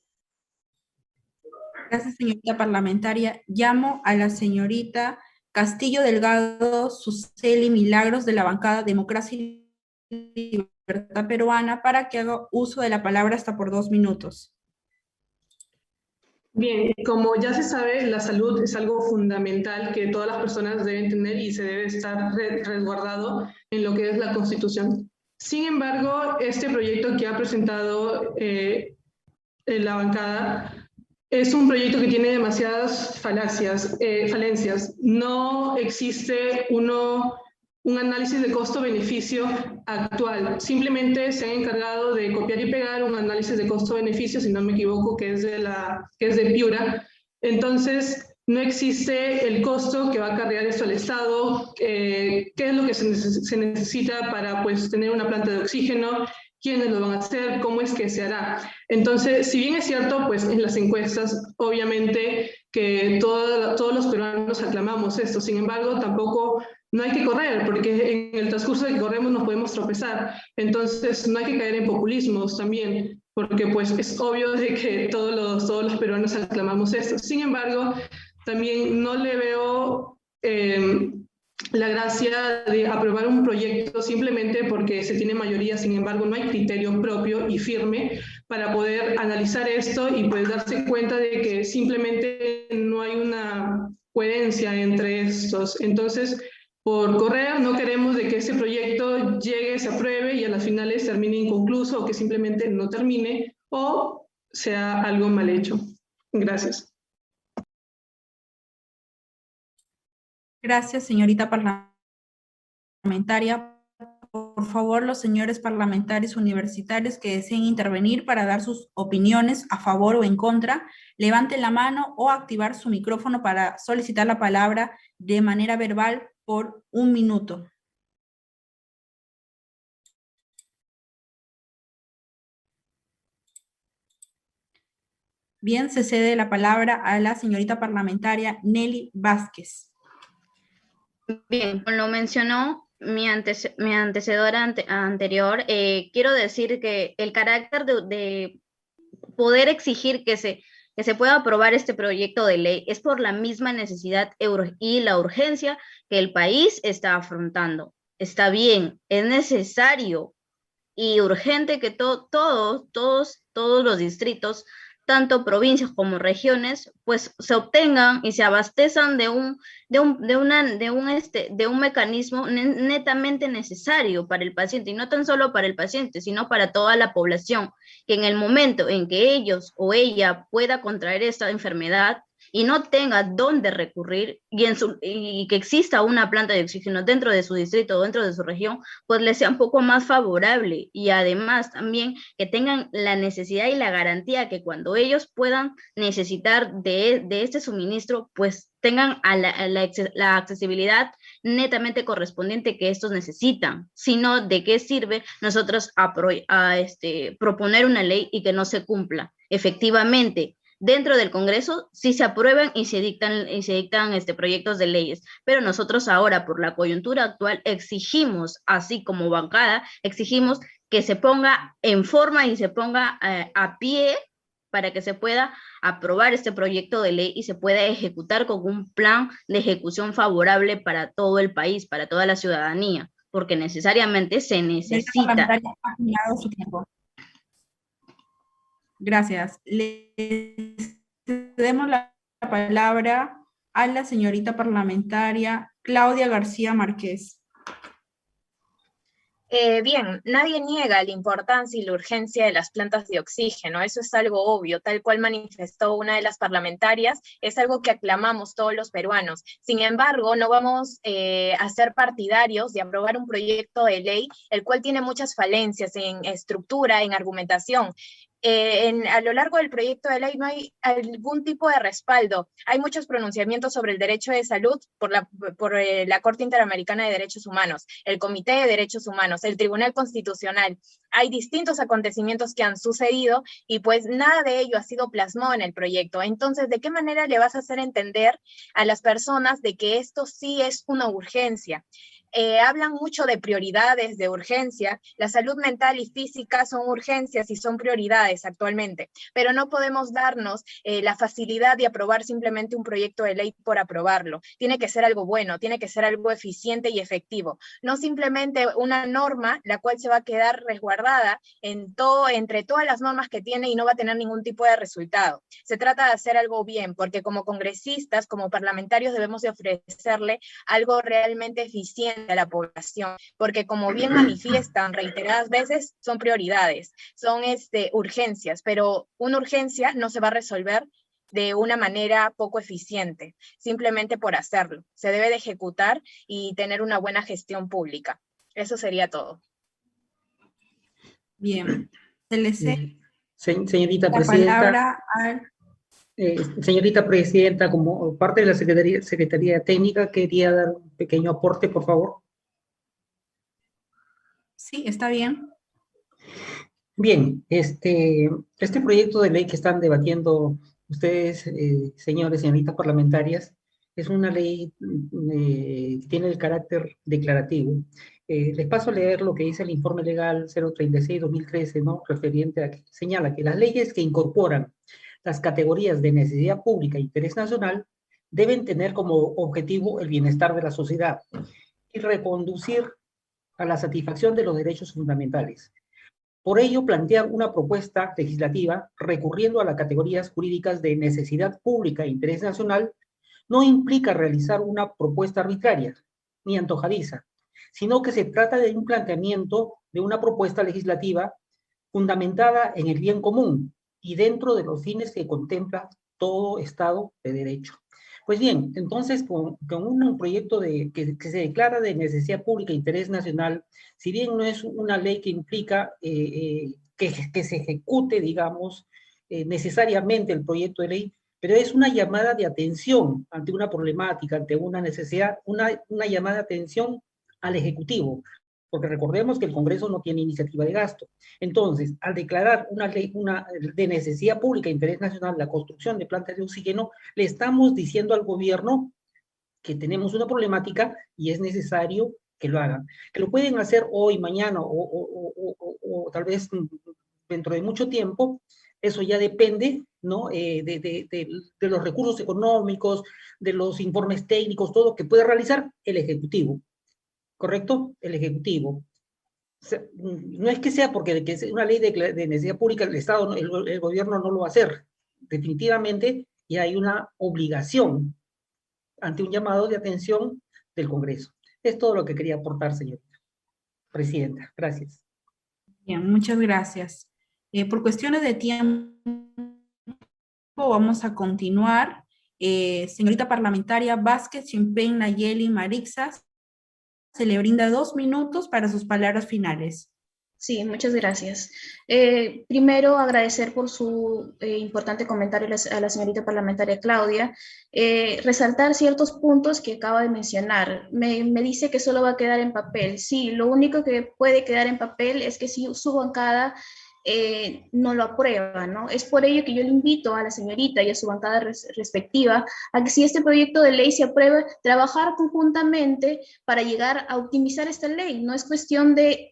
Gracias, señorita parlamentaria. Llamo a la señorita Castillo Delgado Suseli Milagros, de la bancada Democracia y Libertad Peruana, para que haga uso de la palabra hasta por 2 minutos. Bien, como ya se sabe, la salud es algo fundamental que todas las personas deben tener y se debe estar resguardado en lo que es la Constitución. Sin embargo, este proyecto que ha presentado la bancada es un proyecto que tiene demasiadas falencias. No existe un análisis de costo-beneficio actual. Simplemente se han encargado de copiar y pegar un análisis de costo-beneficio, si no me equivoco, que es de Piura. Entonces, no existe el costo que va a acarrear esto al Estado, qué es lo que se necesita para tener una planta de oxígeno, quiénes lo van a hacer, cómo es que se hará. Entonces, si bien es cierto, pues en las encuestas, obviamente que todos los peruanos aclamamos esto, sin embargo, tampoco no hay que correr, porque en el transcurso de que corremos nos podemos tropezar. Entonces, no hay que caer en populismos también, porque pues es obvio de que todos los peruanos aclamamos esto. Sin embargo, también no le veo la gracia de aprobar un proyecto simplemente porque se tiene mayoría. Sin embargo, no hay criterio propio y firme para poder analizar esto y pues darse cuenta de que simplemente no hay una coherencia entre estos. Entonces, por correr, no queremos de que ese proyecto llegue, se apruebe y a las finales termine inconcluso o que simplemente no termine o sea algo mal hecho. Gracias. Gracias, señorita parlamentaria. Por favor, los señores parlamentarios universitarios que deseen intervenir para dar sus opiniones a favor o en contra, levanten la mano o activar su micrófono para solicitar la palabra de manera verbal por 1 minuto. Bien, se cede la palabra a la señorita parlamentaria Nelly Vázquez. Bien, como lo mencionó mi antecedora anterior, quiero decir que el carácter de poder exigir que se pueda aprobar este proyecto de ley es por la misma necesidad y la urgencia que el país está afrontando. Está bien, es necesario y urgente que todos los distritos tanto provincias como regiones, pues se obtengan y se abastezcan de un mecanismo netamente necesario para el paciente, y no tan solo para el paciente, sino para toda la población, que en el momento en que ellos o ella pueda contraer esta enfermedad y no tenga dónde recurrir, y que exista una planta de oxígeno dentro de su distrito o dentro de su región, pues les sea un poco más favorable, y además también que tengan la necesidad y la garantía que cuando ellos puedan necesitar de este suministro, pues tengan la accesibilidad netamente correspondiente que estos necesitan. Sino, ¿de qué sirve nosotros proponer una ley y que no se cumpla? Efectivamente, dentro del Congreso sí se aprueban y se dictan proyectos de leyes, pero nosotros ahora, por la coyuntura actual, exigimos, así como bancada, exigimos que se ponga en forma y se ponga a pie para que se pueda aprobar este proyecto de ley y se pueda ejecutar con un plan de ejecución favorable para todo el país, para toda la ciudadanía, porque necesariamente se necesita. Ha terminado su tiempo. Gracias. Le cedemos la palabra a la señorita parlamentaria Claudia García Márquez. Bien, nadie niega la importancia y la urgencia de las plantas de oxígeno, eso es algo obvio, tal cual manifestó una de las parlamentarias, es algo que aclamamos todos los peruanos. Sin embargo, no vamos a ser partidarios de aprobar un proyecto de ley, el cual tiene muchas falencias en estructura, en argumentación. A lo largo del proyecto de ley no hay algún tipo de respaldo. Hay muchos pronunciamientos sobre el derecho de salud por la Corte Interamericana de Derechos Humanos, el Comité de Derechos Humanos, el Tribunal Constitucional. Hay distintos acontecimientos que han sucedido y pues nada de ello ha sido plasmado en el proyecto. Entonces, ¿de qué manera le vas a hacer entender a las personas de que esto sí es una urgencia? Hablan mucho de prioridades, de urgencia. La salud mental y física son urgencias y son prioridades actualmente, pero no podemos darnos la facilidad de aprobar simplemente un proyecto de ley por aprobarlo. Tiene que ser algo bueno, tiene que ser algo eficiente y efectivo, no simplemente una norma la cual se va a quedar resguardada entre todas las normas que tiene y no va a tener ningún tipo de resultado. Se trata de hacer algo bien, porque como congresistas, como parlamentarios, debemos de ofrecerle algo realmente eficiente a la población, porque como bien manifiestan reiteradas veces, son prioridades, son urgencias, pero una urgencia no se va a resolver de una manera poco eficiente, simplemente por hacerlo. Se debe de ejecutar y tener una buena gestión pública. Eso sería todo. Bien. Se le cede señorita la presidenta. Palabra al... Señorita presidenta, como parte de la Secretaría Técnica, quería dar un pequeño aporte, por favor. Sí, está bien. Bien, este proyecto de ley que están debatiendo ustedes, señores y señoritas parlamentarias, es una ley que tiene el carácter declarativo. Les paso a leer lo que dice el informe legal 036-2013, ¿no? Referente a que señala que las leyes que incorporan las categorías de necesidad pública e interés nacional deben tener como objetivo el bienestar de la sociedad y reconducir a la satisfacción de los derechos fundamentales. Por ello, plantear una propuesta legislativa recurriendo a las categorías jurídicas de necesidad pública e interés nacional no implica realizar una propuesta arbitraria ni antojadiza, sino que se trata de un planteamiento de una propuesta legislativa fundamentada en el bien común y dentro de los fines que contempla todo Estado de Derecho. Pues bien, entonces con un proyecto que se declara de necesidad pública e interés nacional, si bien no es una ley que implica que se ejecute, digamos, necesariamente el proyecto de ley, pero es una llamada de atención ante una problemática, ante una necesidad, una llamada de atención al Ejecutivo, porque recordemos que el Congreso no tiene iniciativa de gasto. Entonces, al declarar una ley de necesidad pública e interés nacional, la construcción de plantas de oxígeno, le estamos diciendo al gobierno que tenemos una problemática y es necesario que lo hagan. Que lo pueden hacer hoy, mañana o tal vez dentro de mucho tiempo, eso ya depende, ¿no? de los recursos económicos, de los informes técnicos, todo que puede realizar el Ejecutivo. ¿Correcto? El Ejecutivo. O sea, no es que sea porque es una ley de necesidad pública, el Estado, el gobierno no lo va a hacer. definitivamente y hay una obligación ante un llamado de atención del Congreso. Es todo lo que quería aportar, señorita presidenta. Gracias. Bien, muchas gracias. Por cuestiones de tiempo, vamos a continuar. Señorita parlamentaria Vázquez, Chimpén, Nayeli, Marixas, se le brinda 2 minutos para sus palabras finales. Sí, muchas gracias. Primero, agradecer por su importante comentario a la señorita parlamentaria Claudia. Resaltar ciertos puntos que acaba de mencionar. Me dice que solo va a quedar en papel. Sí, lo único que puede quedar en papel es que si su bancada no lo aprueba, ¿no? Es por ello que yo le invito a la señorita y a su bancada respectiva a que si este proyecto de ley se aprueba, trabajar conjuntamente para llegar a optimizar esta ley. No es cuestión de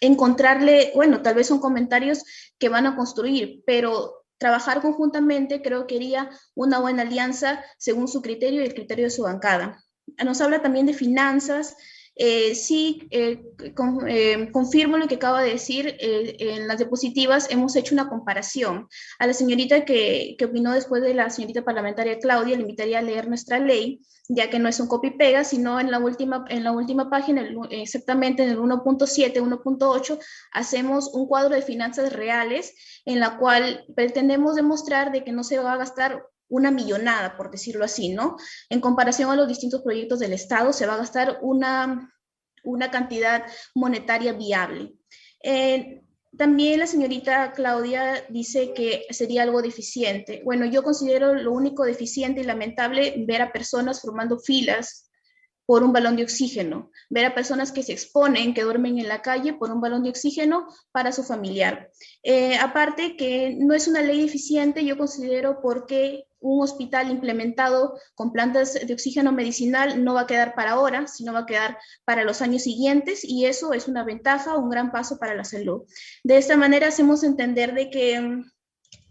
encontrarle, bueno, tal vez son comentarios que van a construir, pero trabajar conjuntamente creo que sería una buena alianza según su criterio y el criterio de su bancada. Nos habla también de finanzas. Sí, confirmo lo que acaba de decir. En las diapositivas hemos hecho una comparación. A la señorita que opinó después de la señorita parlamentaria Claudia, le invitaría a leer nuestra ley, ya que no es un copy-pega, sino en la última página, exactamente en el 1.7, 1.8, hacemos un cuadro de finanzas reales en la cual pretendemos demostrar de que no se va a gastar una millonada, por decirlo así, ¿no? En comparación a los distintos proyectos del Estado, se va a gastar una cantidad monetaria viable. También la señorita Claudia dice que sería algo deficiente. Bueno, yo considero lo único deficiente y lamentable ver a personas formando filas por un balón de oxígeno, ver a personas que se exponen, que duermen en la calle por un balón de oxígeno para su familiar. Aparte que no es una ley deficiente, yo considero porque un hospital implementado con plantas de oxígeno medicinal no va a quedar para ahora, sino va a quedar para los años siguientes, y eso es una ventaja, un gran paso para la salud. De esta manera hacemos entender de que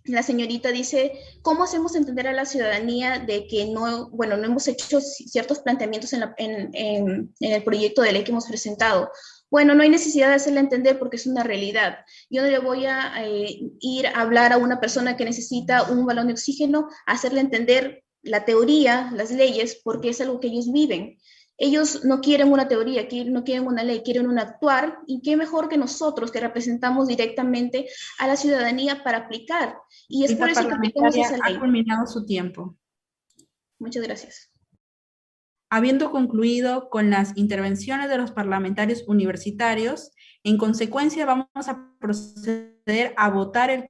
la señorita dice, ¿cómo hacemos entender a la ciudadanía de que no, bueno, no hemos hecho ciertos planteamientos en el proyecto de ley que hemos presentado? Bueno, no hay necesidad de hacerle entender porque es una realidad. Yo no le voy a ir a hablar a una persona que necesita un balón de oxígeno, a hacerle entender la teoría, las leyes, porque es algo que ellos viven. Ellos no quieren una teoría, no quieren una ley, quieren un actuar, y qué mejor que nosotros que representamos directamente a la ciudadanía para aplicar. Y es por eso que aplicamos esa ley. Ha culminado su tiempo. Muchas gracias. Habiendo concluido con las intervenciones de los parlamentarios universitarios, en consecuencia vamos a proceder a votar el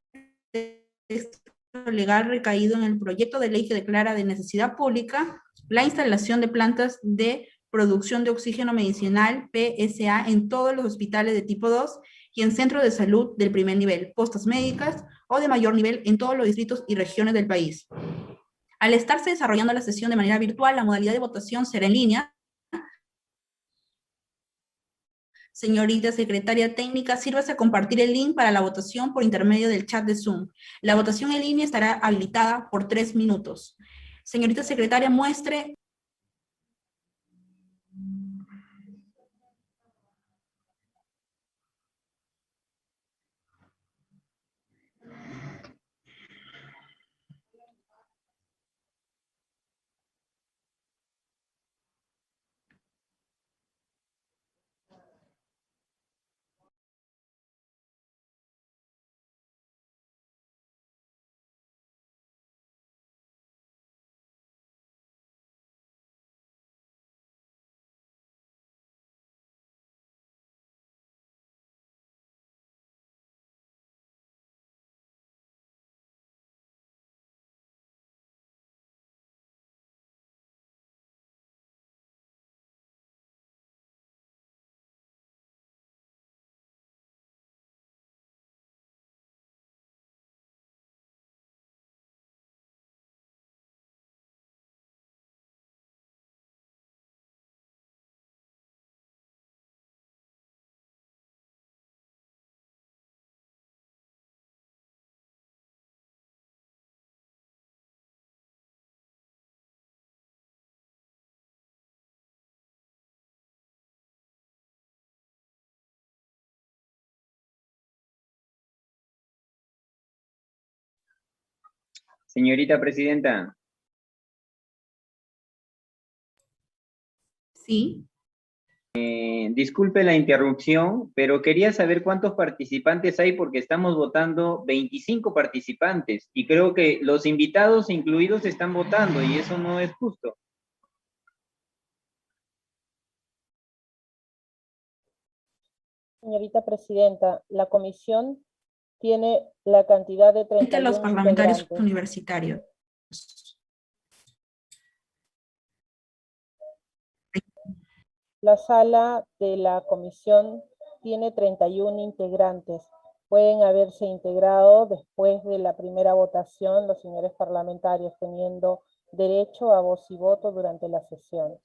texto legal recaído en el proyecto de ley que declara de necesidad pública la instalación de plantas de producción de oxígeno medicinal, PSA, en todos los hospitales de tipo 2 y en centros de salud del primer nivel, postas médicas o de mayor nivel en todos los distritos y regiones del país. Al estarse desarrollando la sesión de manera virtual, la modalidad de votación será en línea. Señorita secretaria técnica, sírvase a compartir el link para la votación por intermedio del chat de Zoom. La votación en línea estará habilitada por 3 minutos. Señorita secretaria, muestre Señorita Presidenta. Sí. Disculpe la interrupción, pero quería saber cuántos participantes hay porque estamos votando 25 participantes y creo que los invitados incluidos están votando y eso no es justo. Señorita Presidenta, la comisión tiene la cantidad de De 31 los parlamentarios integrantes. universitarios. La sala de la comisión tiene 31 integrantes. Pueden haberse integrado después de la primera votación los señores parlamentarios, teniendo derecho a voz y voto durante la sesión.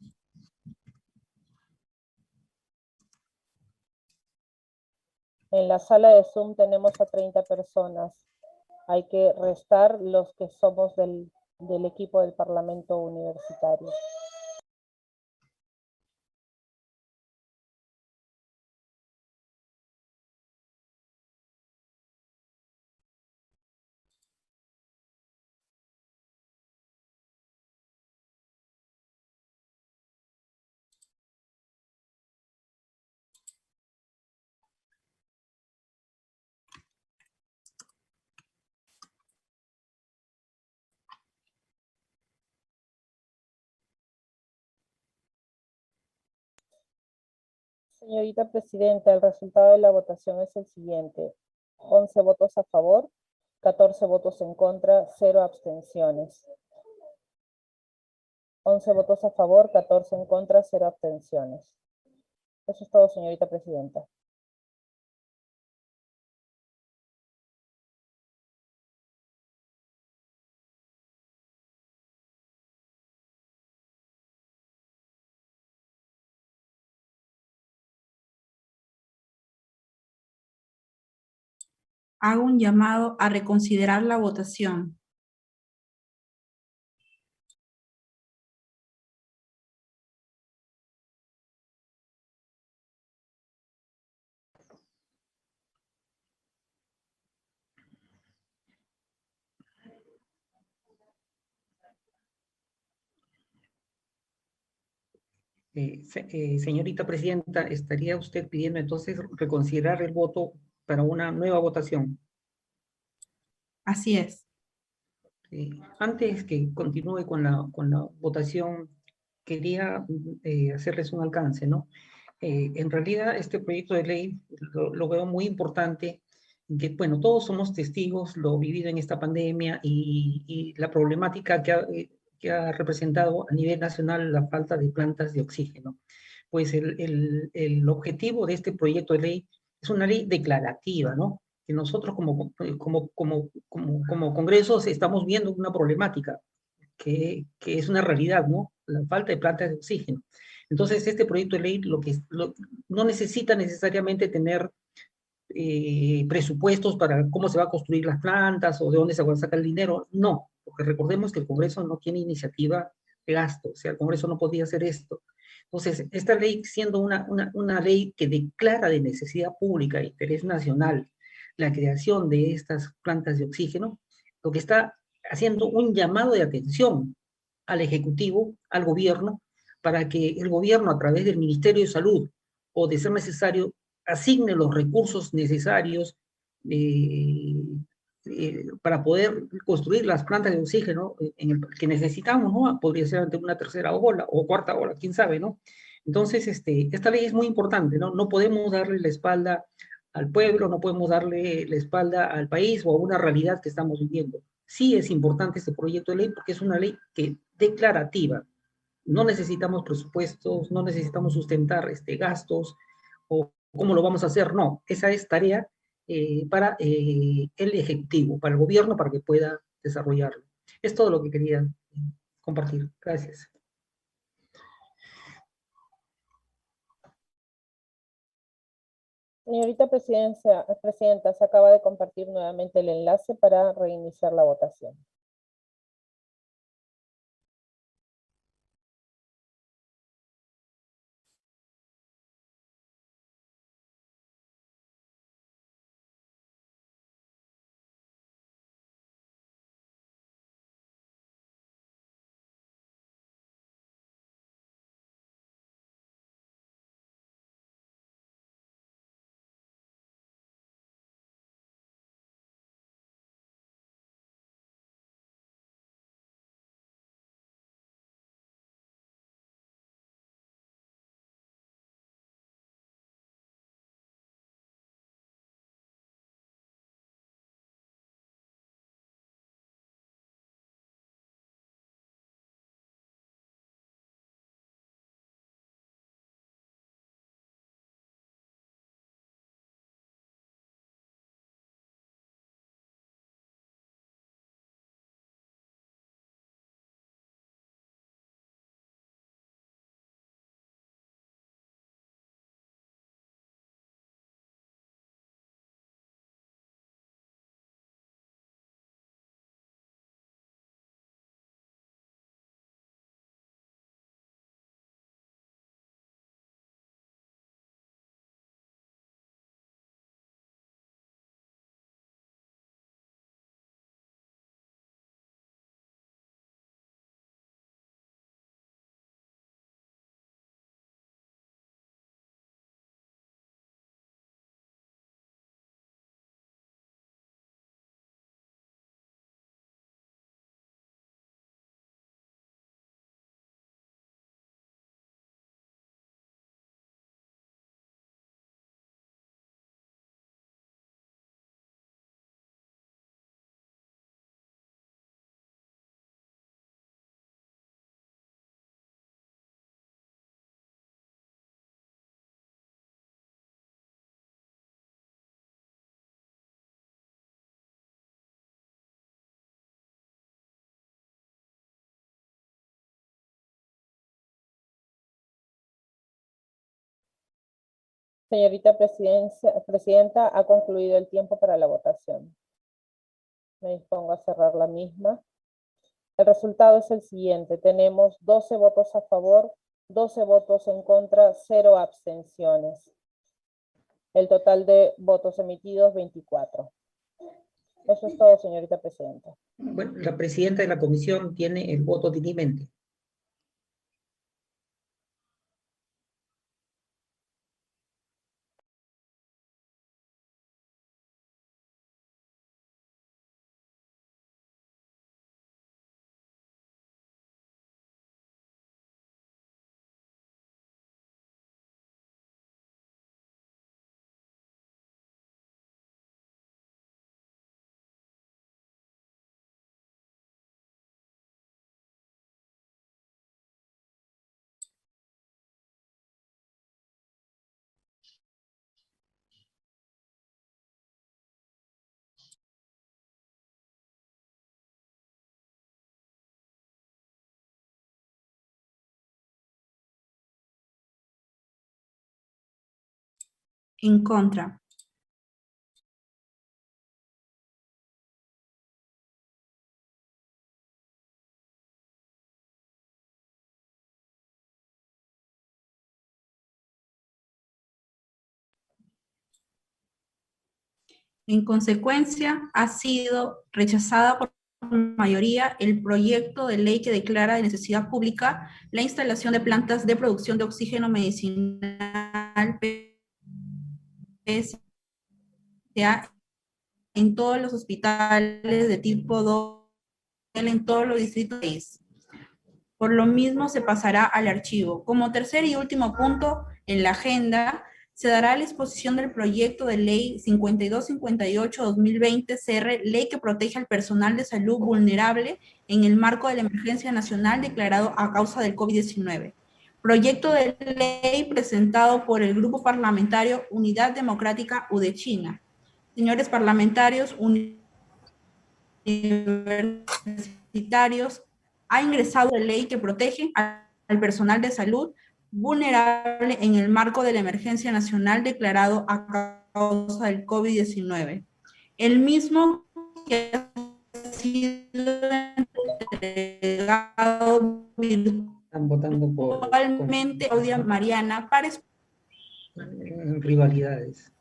En la sala de Zoom tenemos a 30 personas. Hay que restar los que somos del equipo del Parlamento Universitario. Señorita Presidenta, el resultado de la votación es el siguiente. 11 votos a favor, 14 votos en contra, 0 abstenciones. 11 votos a favor, 14 en contra, 0 abstenciones. Eso es todo, señorita Presidenta. Hago un llamado a reconsiderar la votación. Señorita Presidenta, ¿estaría usted pidiendo entonces reconsiderar el voto para una nueva votación? Así es. Antes que continúe con la votación, quería hacerles un alcance, ¿no? En realidad, este proyecto de ley lo veo muy importante, que, bueno, todos somos testigos, lo vivido en esta pandemia y la problemática que ha representado a nivel nacional la falta de plantas de oxígeno. Pues el objetivo de este proyecto de ley es una ley declarativa, ¿no? Que nosotros como congresos estamos viendo una problemática que es una realidad, ¿no? La falta de plantas de oxígeno. Entonces, este proyecto de ley no necesita necesariamente tener presupuestos para cómo se va a construir las plantas o de dónde se va a sacar el dinero. No, porque recordemos que el Congreso no tiene iniciativa de gasto, o sea, el Congreso no podía hacer esto. Entonces, esta ley, siendo una ley que declara de necesidad pública e interés nacional la creación de estas plantas de oxígeno, lo que está haciendo un llamado de atención al Ejecutivo, al Gobierno, para que el Gobierno, a través del Ministerio de Salud, o de ser necesario, asigne los recursos necesarios para poder construir las plantas de oxígeno que necesitamos, ¿no? Podría ser ante una tercera ola o cuarta ola, quién sabe, ¿no? Entonces, esta ley es muy importante, ¿no? No podemos darle la espalda al pueblo, no podemos darle la espalda al país o a una realidad que estamos viviendo. Sí es importante este proyecto de ley porque es una ley declarativa. No necesitamos presupuestos, no necesitamos sustentar gastos o cómo lo vamos a hacer, no. Esa es tarea para el Ejecutivo, para el gobierno, para que pueda desarrollarlo. Es todo lo que quería compartir. Gracias. Señorita Presidenta, se acaba de compartir nuevamente el enlace para reiniciar la votación. Señorita Presidenta, ha concluido el tiempo para la votación. Me dispongo a cerrar la misma. El resultado es el siguiente. Tenemos 12 votos a favor, 12 votos en contra, 0 abstenciones. El total de votos emitidos, 24. Eso es todo, señorita Presidenta. Bueno, la presidenta de la comisión tiene el voto dirimente. En contra. En consecuencia, ha sido rechazada por mayoría el proyecto de ley que declara de necesidad pública la instalación de plantas de producción de oxígeno medicinal PSA en todos los hospitales de tipo 2 en todos los distritos del país. Por lo mismo, se pasará al archivo. Como tercer y último punto en la agenda, se dará la exposición del proyecto de ley 5258-2020 CR, ley que protege al personal de salud vulnerable en el marco de la emergencia nacional declarado a causa del COVID-19. Proyecto de ley presentado por el Grupo Parlamentario Unidad Democrática UDEChina. Señores parlamentarios universitarios, ha ingresado la ley que protege al personal de salud vulnerable en el marco de la emergencia nacional declarado a causa del COVID-19. El mismo que ha sido entregado virtualmente a Claudia Mariana para rivalidades.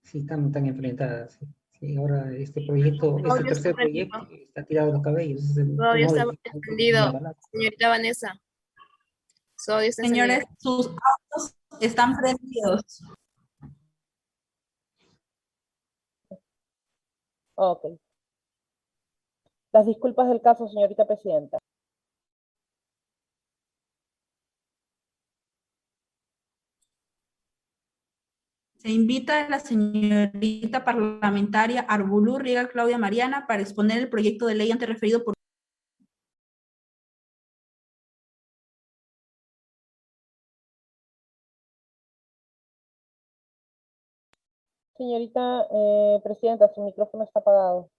Sí, están enfrentadas. Sí, ahora este proyecto, este tercer proyecto está tirado de los cabellos. Su audio está encendido, señorita Vanessa. Su audio está encendido. Señores, sus audios están prendidos. Ok. Las disculpas del caso, señorita Presidenta. Se invita a la señorita parlamentaria Arbulú Riga Claudia Mariana para exponer el proyecto de ley antes referido por Señorita Presidenta, su micrófono está apagado.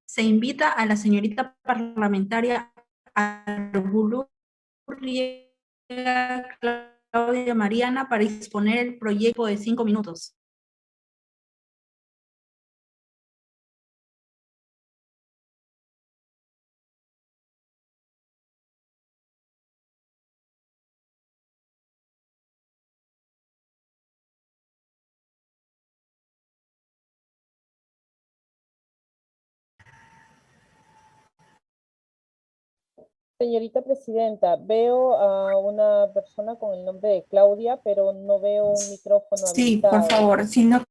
Se invita a la señorita parlamentaria Arbulú Riga Claudia Mariana para exponer el proyecto de 5 minutos. Señorita Presidenta, veo a una persona con el nombre de Claudia, pero no veo un micrófono Sí, por habilitado. favor, si no,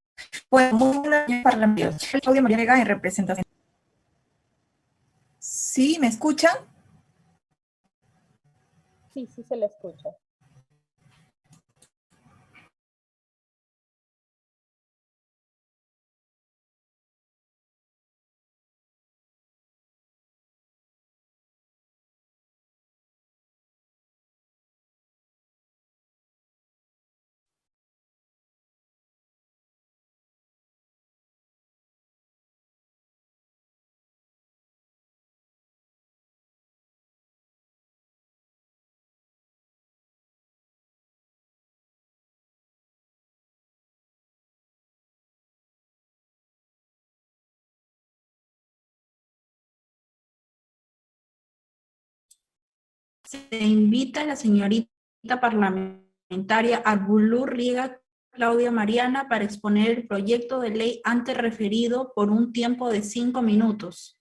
pues, muy buenas noches, parlamentarios. Claudia María Vega en representación. ¿Sí? ¿Me escuchan? Sí, sí se le escucha. Se invita a la señorita parlamentaria Arbulú Riega Claudia Mariana para exponer el proyecto de ley antes referido por un tiempo de 5 minutos.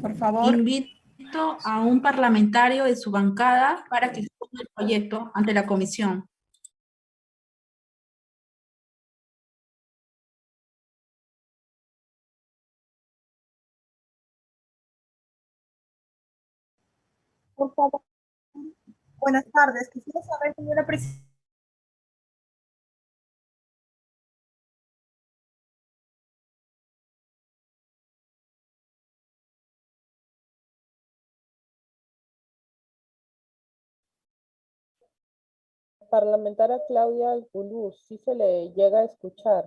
Por favor. Invito a un parlamentario de su bancada para que exponga el proyecto ante la comisión. Por favor. Buenas tardes. Quisiera saber, señora Presidenta. Parlamentaria Claudia Arbulú, sí se le llega a escuchar.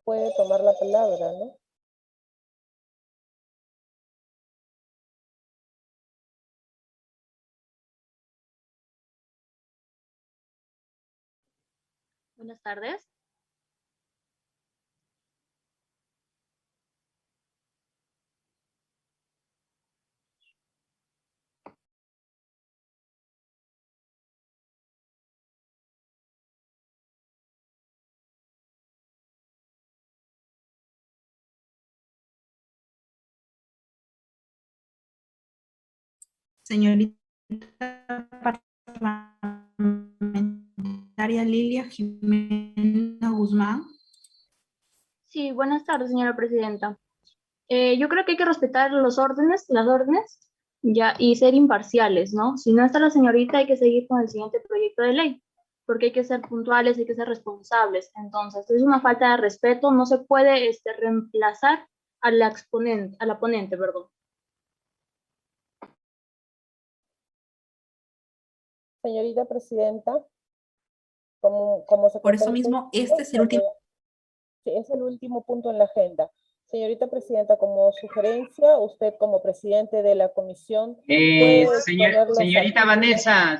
Puede tomar la palabra, ¿no? Buenas tardes. Señorita parlamentaria Lilia Jimena Guzmán. Sí, buenas tardes, señora presidenta. Yo creo que hay que respetar las órdenes, ya, y ser imparciales, ¿no? Si no está la señorita, hay que seguir con el siguiente proyecto de ley, porque hay que ser puntuales, hay que ser responsables. Entonces, es una falta de respeto, no se puede reemplazar a la exponente, a la ponente, perdón. Señorita Presidenta, como se Por eso mismo, este es el último. Sí, es el último punto en la agenda. Señorita Presidenta, como sugerencia, usted como presidente de la comisión... Señorita Vanessa,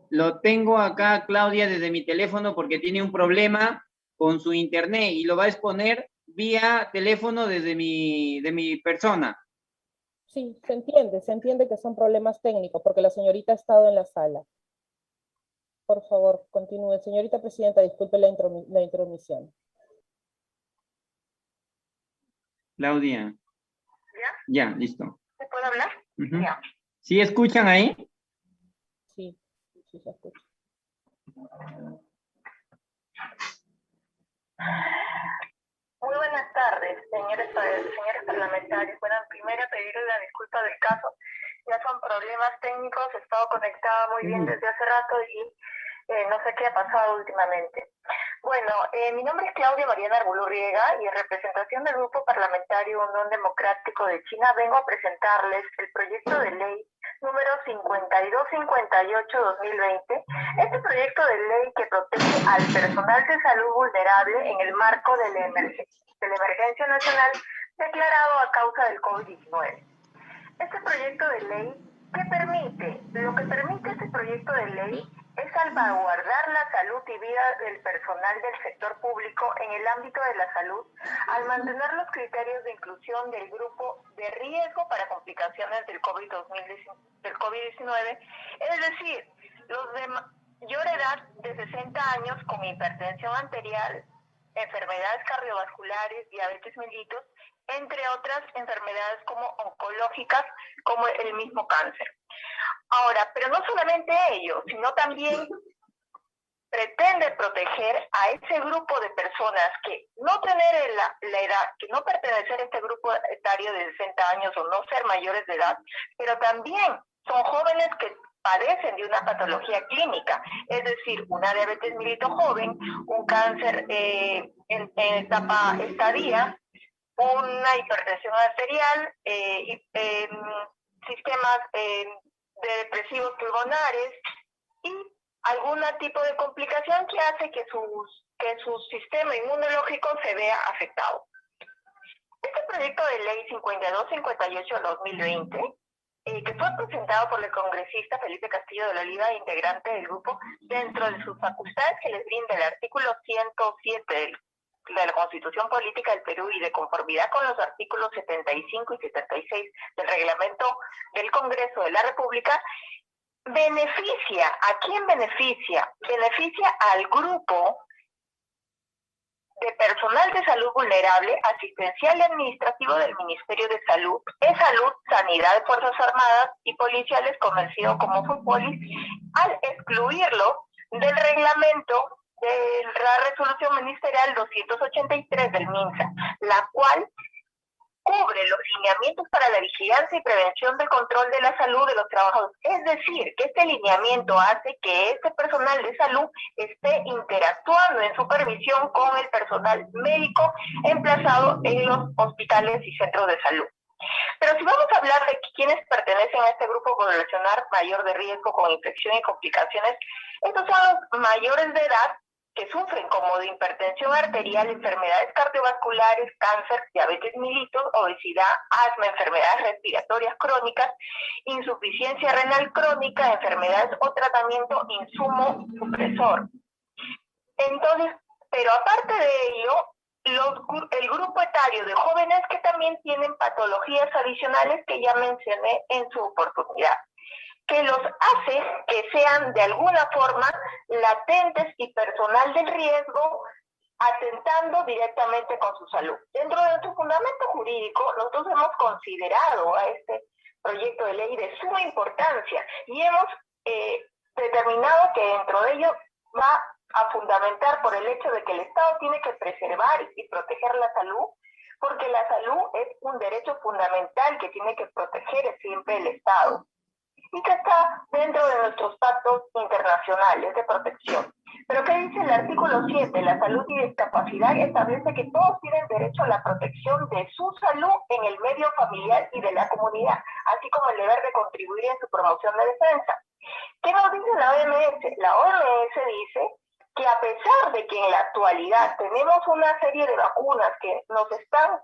lo tengo acá, Claudia, desde mi teléfono porque tiene un problema con su internet y lo va a exponer vía teléfono desde de mi persona. Sí, se entiende que son problemas técnicos porque la señorita ha estado en la sala. Por favor, continúe. Señorita Presidenta, disculpe la intromisión. Claudia. ¿Ya? Ya, listo. ¿Se puede hablar? Ya. ¿Sí escuchan ahí? Sí, sí se escucha. Muy buenas tardes, señores parlamentarios. Bueno, primero pedirle la disculpa del caso. La son problemas técnicos, he estado conectada muy bien desde hace rato y no sé qué ha pasado últimamente. Bueno, mi nombre es Claudia Mariana Arbulurriega y en representación del Grupo Parlamentario Unión Democrático de China vengo a presentarles el proyecto de ley número 5258-2020. Este proyecto de ley que protege al personal de salud vulnerable en el marco de la emergencia nacional declarado a causa del COVID-19. Este proyecto de ley, ¿qué permite? Lo que permite este proyecto de ley es salvaguardar la salud y vida del personal del sector público en el ámbito de la salud, al mantener los criterios de inclusión del grupo de riesgo para complicaciones del COVID-19, es decir, los de mayor edad de 60 años con hipertensión arterial, enfermedades cardiovasculares, diabetes mellitus, entre otras enfermedades como oncológicas, como el mismo cáncer. Ahora, pero no solamente ello, sino también pretende proteger a ese grupo de personas que no tener la edad, que no pertenecer a este grupo etario de 60 años o no ser mayores de edad, pero también son jóvenes que padecen de una patología clínica, es decir, una diabetes mellitus joven, un cáncer en etapa estadia, una hipertensión arterial, sistemas de depresivos pulmonares y algún tipo de complicación que hace que su sistema inmunológico se vea afectado. Este proyecto de ley 5258-2020, que fue presentado por el congresista Felipe Castillo de la Oliva, integrante del grupo, dentro de sus facultades que les brinda el artículo 107 de la Constitución Política del Perú y de conformidad con los artículos 75 y 76 del Reglamento del Congreso de la República, beneficia. ¿A quién beneficia? Beneficia al grupo de personal de salud vulnerable, asistencial y administrativo del Ministerio de Salud, Salud, Sanidad de Fuerzas Armadas y policiales, conocido como FUPOLIS, al excluirlo del reglamento de la resolución ministerial 283 del MINSA, la cual cubre los lineamientos para la vigilancia y prevención del control de la salud de los trabajadores. Es decir, que este lineamiento hace que este personal de salud esté interactuando en supervisión con el personal médico emplazado en los hospitales y centros de salud. Pero si vamos a hablar de quienes pertenecen a este grupo poblacional mayor de riesgo con infección y complicaciones, estos son los mayores de edad que sufren como de hipertensión arterial, enfermedades cardiovasculares, cáncer, diabetes mellitus, obesidad, asma, enfermedades respiratorias crónicas, insuficiencia renal crónica, enfermedades o tratamiento insumosupresor. Entonces, pero aparte de ello, el grupo etario de jóvenes que también tienen patologías adicionales que ya mencioné en su oportunidad, que los hace que sean de alguna forma latentes y personal del riesgo, atentando directamente con su salud. Dentro de nuestro fundamento jurídico, nosotros hemos considerado a este proyecto de ley de suma importancia y hemos determinado que dentro de ello va a fundamentar por el hecho de que el Estado tiene que preservar y proteger la salud, porque la salud es un derecho fundamental que tiene que proteger siempre el Estado y que está dentro de nuestros pactos internacionales de protección. Pero ¿qué dice el artículo 7? La salud y discapacidad establece que todos tienen derecho a la protección de su salud en el medio familiar y de la comunidad, así como el deber de contribuir en su promoción de defensa. ¿Qué nos dice la OMS? La OMS dice que a pesar de que en la actualidad tenemos una serie de vacunas que nos están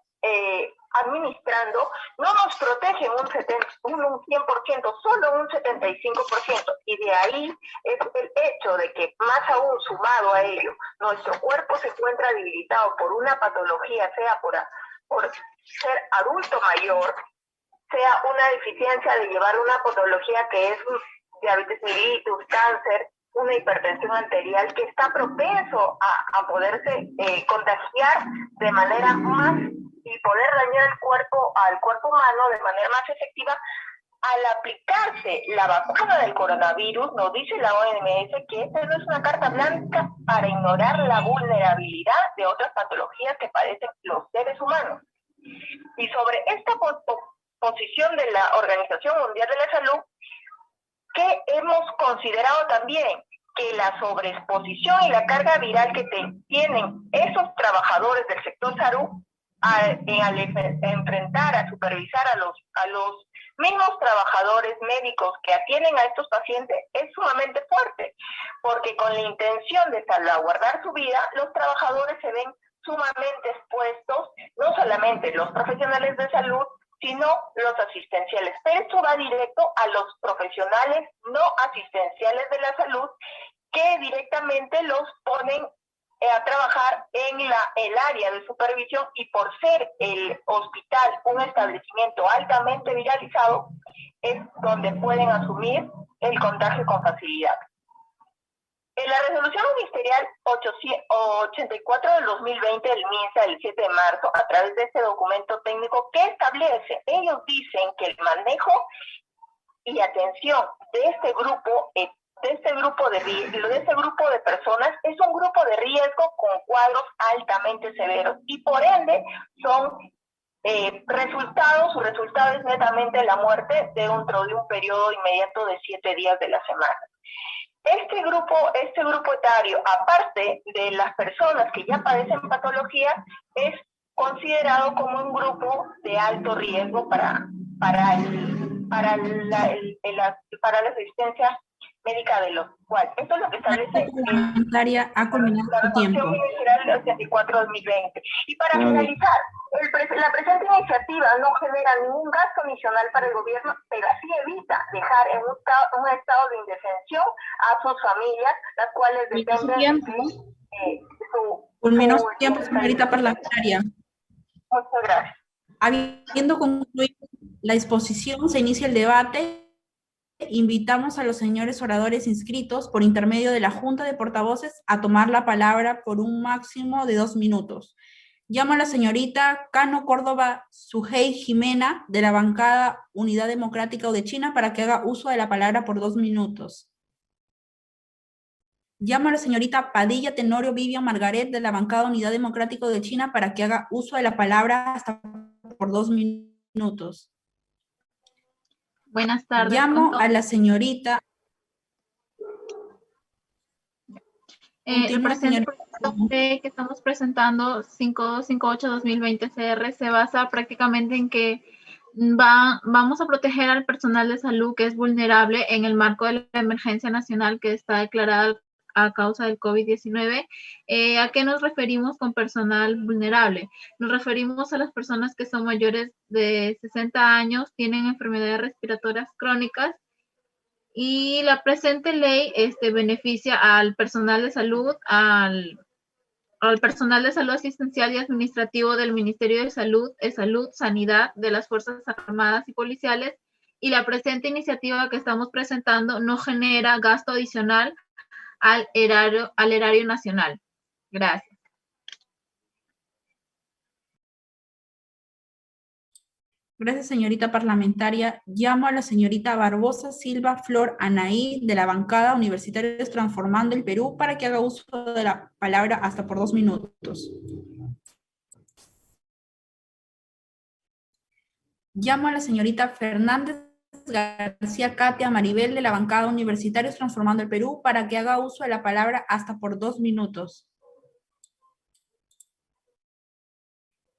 administrando, no nos protegen un 100%, solo un 75%. Y de ahí es el hecho de que, más aún sumado a ello, nuestro cuerpo se encuentra debilitado por una patología, sea por ser adulto mayor, sea una deficiencia de llevar una patología que es diabetes mellitus, cáncer, una hipertensión arterial, que está propenso a poderse contagiar de manera más y poder dañar al cuerpo humano de manera más efectiva. Al aplicarse la vacuna del coronavirus, nos dice la OMS que esta no es una carta blanca para ignorar la vulnerabilidad de otras patologías que padecen los seres humanos. Y sobre esta posición de la Organización Mundial de la Salud, que hemos considerado también que la sobreexposición y la carga viral que tienen esos trabajadores del sector salud al enfrentar, a supervisar a los mismos trabajadores médicos que atienden a estos pacientes es sumamente fuerte, porque con la intención de salvaguardar su vida, los trabajadores se ven sumamente expuestos, no solamente los profesionales de salud, sino los asistenciales. Pero esto va directo a los profesionales no asistenciales de la salud, que directamente los ponen a trabajar en el área de supervisión, y por ser el hospital un establecimiento altamente viralizado, es donde pueden asumir el contagio con facilidad. En la resolución ministerial 84 del 2020 del MINSA del 7 de marzo, a través de este documento técnico que establece, ellos dicen que el manejo y atención de este grupo de personas es un grupo de riesgo con cuadros altamente severos, y por ende su resultado es netamente la muerte dentro de un periodo inmediato de 7 días de la semana. Este grupo etario, aparte de las personas que ya padecen patologías, es considerado como un grupo de alto riesgo para la asistencia médica de los cuales. Esto es lo que establece Parlamentaria ha culminado la su tiempo. resolución ministerial 84/2020. Y para finalizar, la presente iniciativa no genera ningún gasto adicional para el gobierno, pero así evita dejar en un estado de indefensión a sus familias, las cuales dependen de su... Culminó su tiempo, señorita parlamentaria. Muchas gracias. Habiendo concluido la exposición, se inicia el debate. Invitamos a los señores oradores inscritos por intermedio de la Junta de Portavoces a tomar la palabra por un máximo de 2 minutos. Llamo a la señorita Cano Córdoba Sujei Jimena, de la bancada Unidad Democrática de China, para que haga uso de la palabra por 2 minutos. Llamo a la señorita Padilla Tenorio Vivian Margaret, de la bancada Unidad Democrática de China, para que haga uso de la palabra hasta por 2 minutos. Buenas tardes. Llamo a la señorita... El presente proyecto que estamos presentando, 5258-2020 CR, se basa prácticamente en que vamos a proteger al personal de salud que es vulnerable en el marco de la emergencia nacional que está declarada a causa del COVID-19. ¿A qué nos referimos con personal vulnerable? Nos referimos a las personas que son mayores de 60 años, tienen enfermedades respiratorias crónicas, y la presente ley beneficia al personal de salud, al personal de salud asistencial y administrativo del Ministerio de Salud, Sanidad, de las Fuerzas Armadas y Policiales, y la presente iniciativa que estamos presentando no genera gasto adicional al erario nacional. Gracias. Gracias, señorita parlamentaria. Llamo a la señorita Barbosa Silva Flor Anaí, de la bancada Universitarios Transformando el Perú, para que haga uso de la palabra hasta por 2 minutos. Llamo a la señorita Fernández García Katia Maribel, de la bancada Universitarios Transformando el Perú, para que haga uso de la palabra hasta por 2 minutos.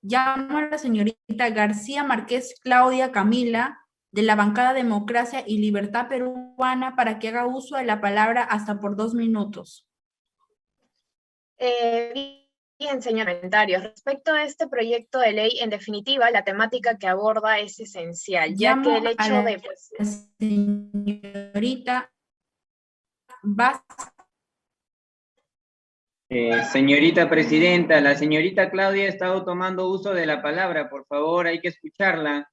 Llamo a la señorita García Márquez Claudia Camila, de la bancada Democracia y Libertad Peruana, para que haga uso de la palabra hasta por 2 minutos. Bien, señor parlamentario, respecto a este proyecto de ley, en definitiva, la temática que aborda es esencial, ya que el hecho de... Señorita Vázquez. Señorita presidenta, la señorita Claudia ha estado tomando uso de la palabra, por favor, hay que escucharla.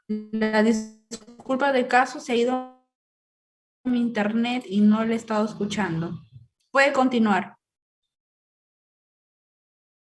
La disculpa de caso, se ha ido a mi internet y no le he estado escuchando. Puede continuar.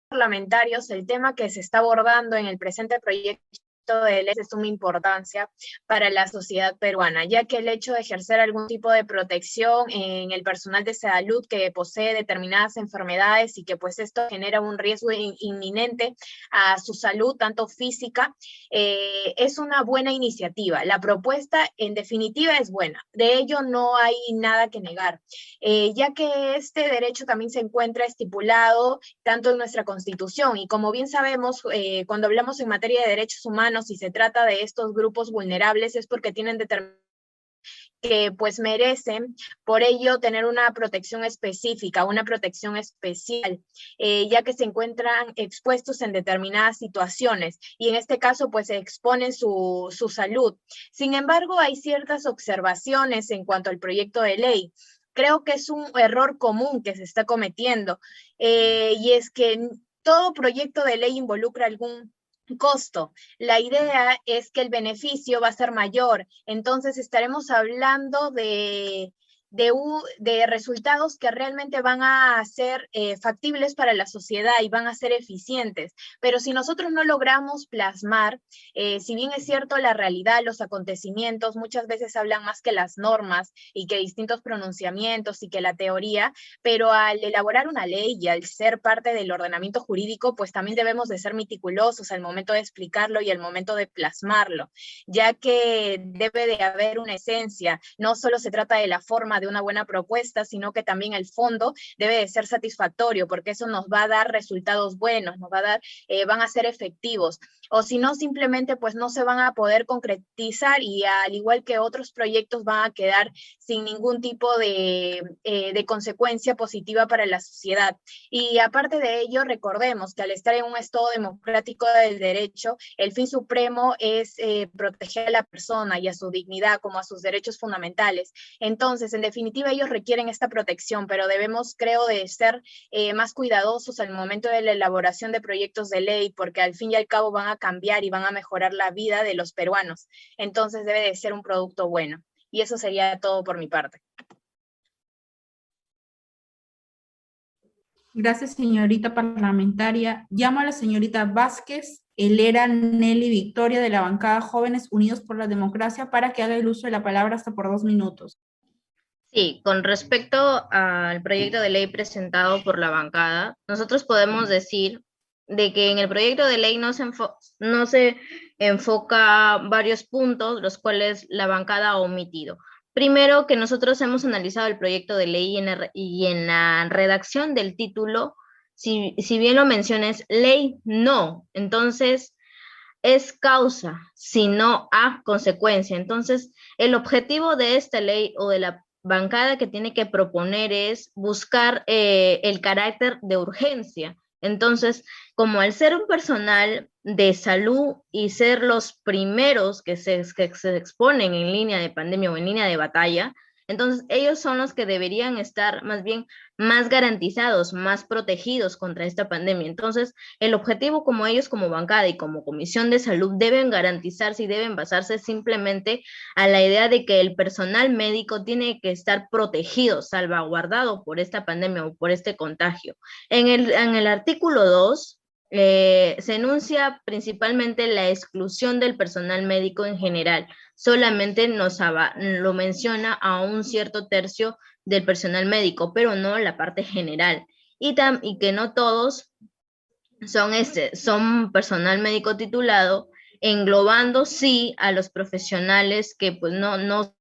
Parlamentarios, el tema que se está abordando en el presente proyecto de ley es de suma importancia para la sociedad peruana, ya que el hecho de ejercer algún tipo de protección en el personal de salud que posee determinadas enfermedades y que pues esto genera un riesgo inminente a su salud, tanto física, es una buena iniciativa. La propuesta en definitiva es buena, de ello no hay nada que negar, ya que este derecho también se encuentra estipulado tanto en nuestra Constitución y como bien sabemos, cuando hablamos en materia de derechos humanos, si se trata de estos grupos vulnerables es porque tienen que pues merecen por ello tener una protección específica, una protección especial, ya que se encuentran expuestos en determinadas situaciones y en este caso pues se exponen su salud. Sin embargo, hay ciertas observaciones en cuanto al proyecto de ley. Creo que es un error común que se está cometiendo y es que todo proyecto de ley involucra algún costo. La idea es que el beneficio va a ser mayor, entonces estaremos hablando de resultados que realmente van a ser factibles para la sociedad y van a ser eficientes. Pero si nosotros no logramos plasmar, si bien es cierto la realidad, los acontecimientos muchas veces hablan más que las normas y que distintos pronunciamientos y que la teoría, pero al elaborar una ley y al ser parte del ordenamiento jurídico, pues también debemos de ser meticulosos al momento de explicarlo y al momento de plasmarlo, ya que debe de haber una esencia, no solo se trata de la forma de una buena propuesta, sino que también el fondo debe de ser satisfactorio, porque eso nos va a dar resultados buenos, nos va a dar, van a ser efectivos, o si no, simplemente pues no se van a poder concretizar y al igual que otros proyectos van a quedar sin ningún tipo de consecuencia positiva para la sociedad. Y aparte de ello, recordemos que al estar en un Estado democrático del derecho, el fin supremo es proteger a la persona y a su dignidad como a sus derechos fundamentales. Entonces, en definitiva, ellos requieren esta protección, pero debemos, creo, de ser más cuidadosos al momento de la elaboración de proyectos de ley, porque al fin y al cabo van a cambiar y van a mejorar la vida de los peruanos. Entonces, debe de ser un producto bueno. Y eso sería todo por mi parte. Gracias, señorita parlamentaria. Llamo a la señorita Vázquez Helera Nelly Victoria de la bancada Jóvenes Unidos por la Democracia para que haga el uso de la palabra hasta por 2 minutos. Sí, con respecto al proyecto de ley presentado por la bancada, nosotros podemos decir de que en el proyecto de ley no se enfoca varios puntos, los cuales la bancada ha omitido. Primero, que nosotros hemos analizado el proyecto de ley y en la redacción del título, si bien lo mencionas, ley no, entonces es causa, sino a consecuencia. Entonces, el objetivo de esta ley o de la bancada que tiene que proponer es buscar el carácter de urgencia. Entonces, como al ser un personal de salud y ser los primeros que se exponen en línea de pandemia o en línea de batalla, entonces ellos son los que deberían estar más bien más garantizados, más protegidos contra esta pandemia. Entonces, el objetivo como ellos como bancada y como Comisión de Salud deben garantizarse y deben basarse simplemente a la idea de que el personal médico tiene que estar protegido, salvaguardado por esta pandemia o por este contagio. En el artículo 2, se enuncia principalmente la exclusión del personal médico en general, solamente lo menciona a un cierto tercio del personal médico, pero no la parte general, y que no todos son personal médico titulado, englobando sí a los profesionales que pues no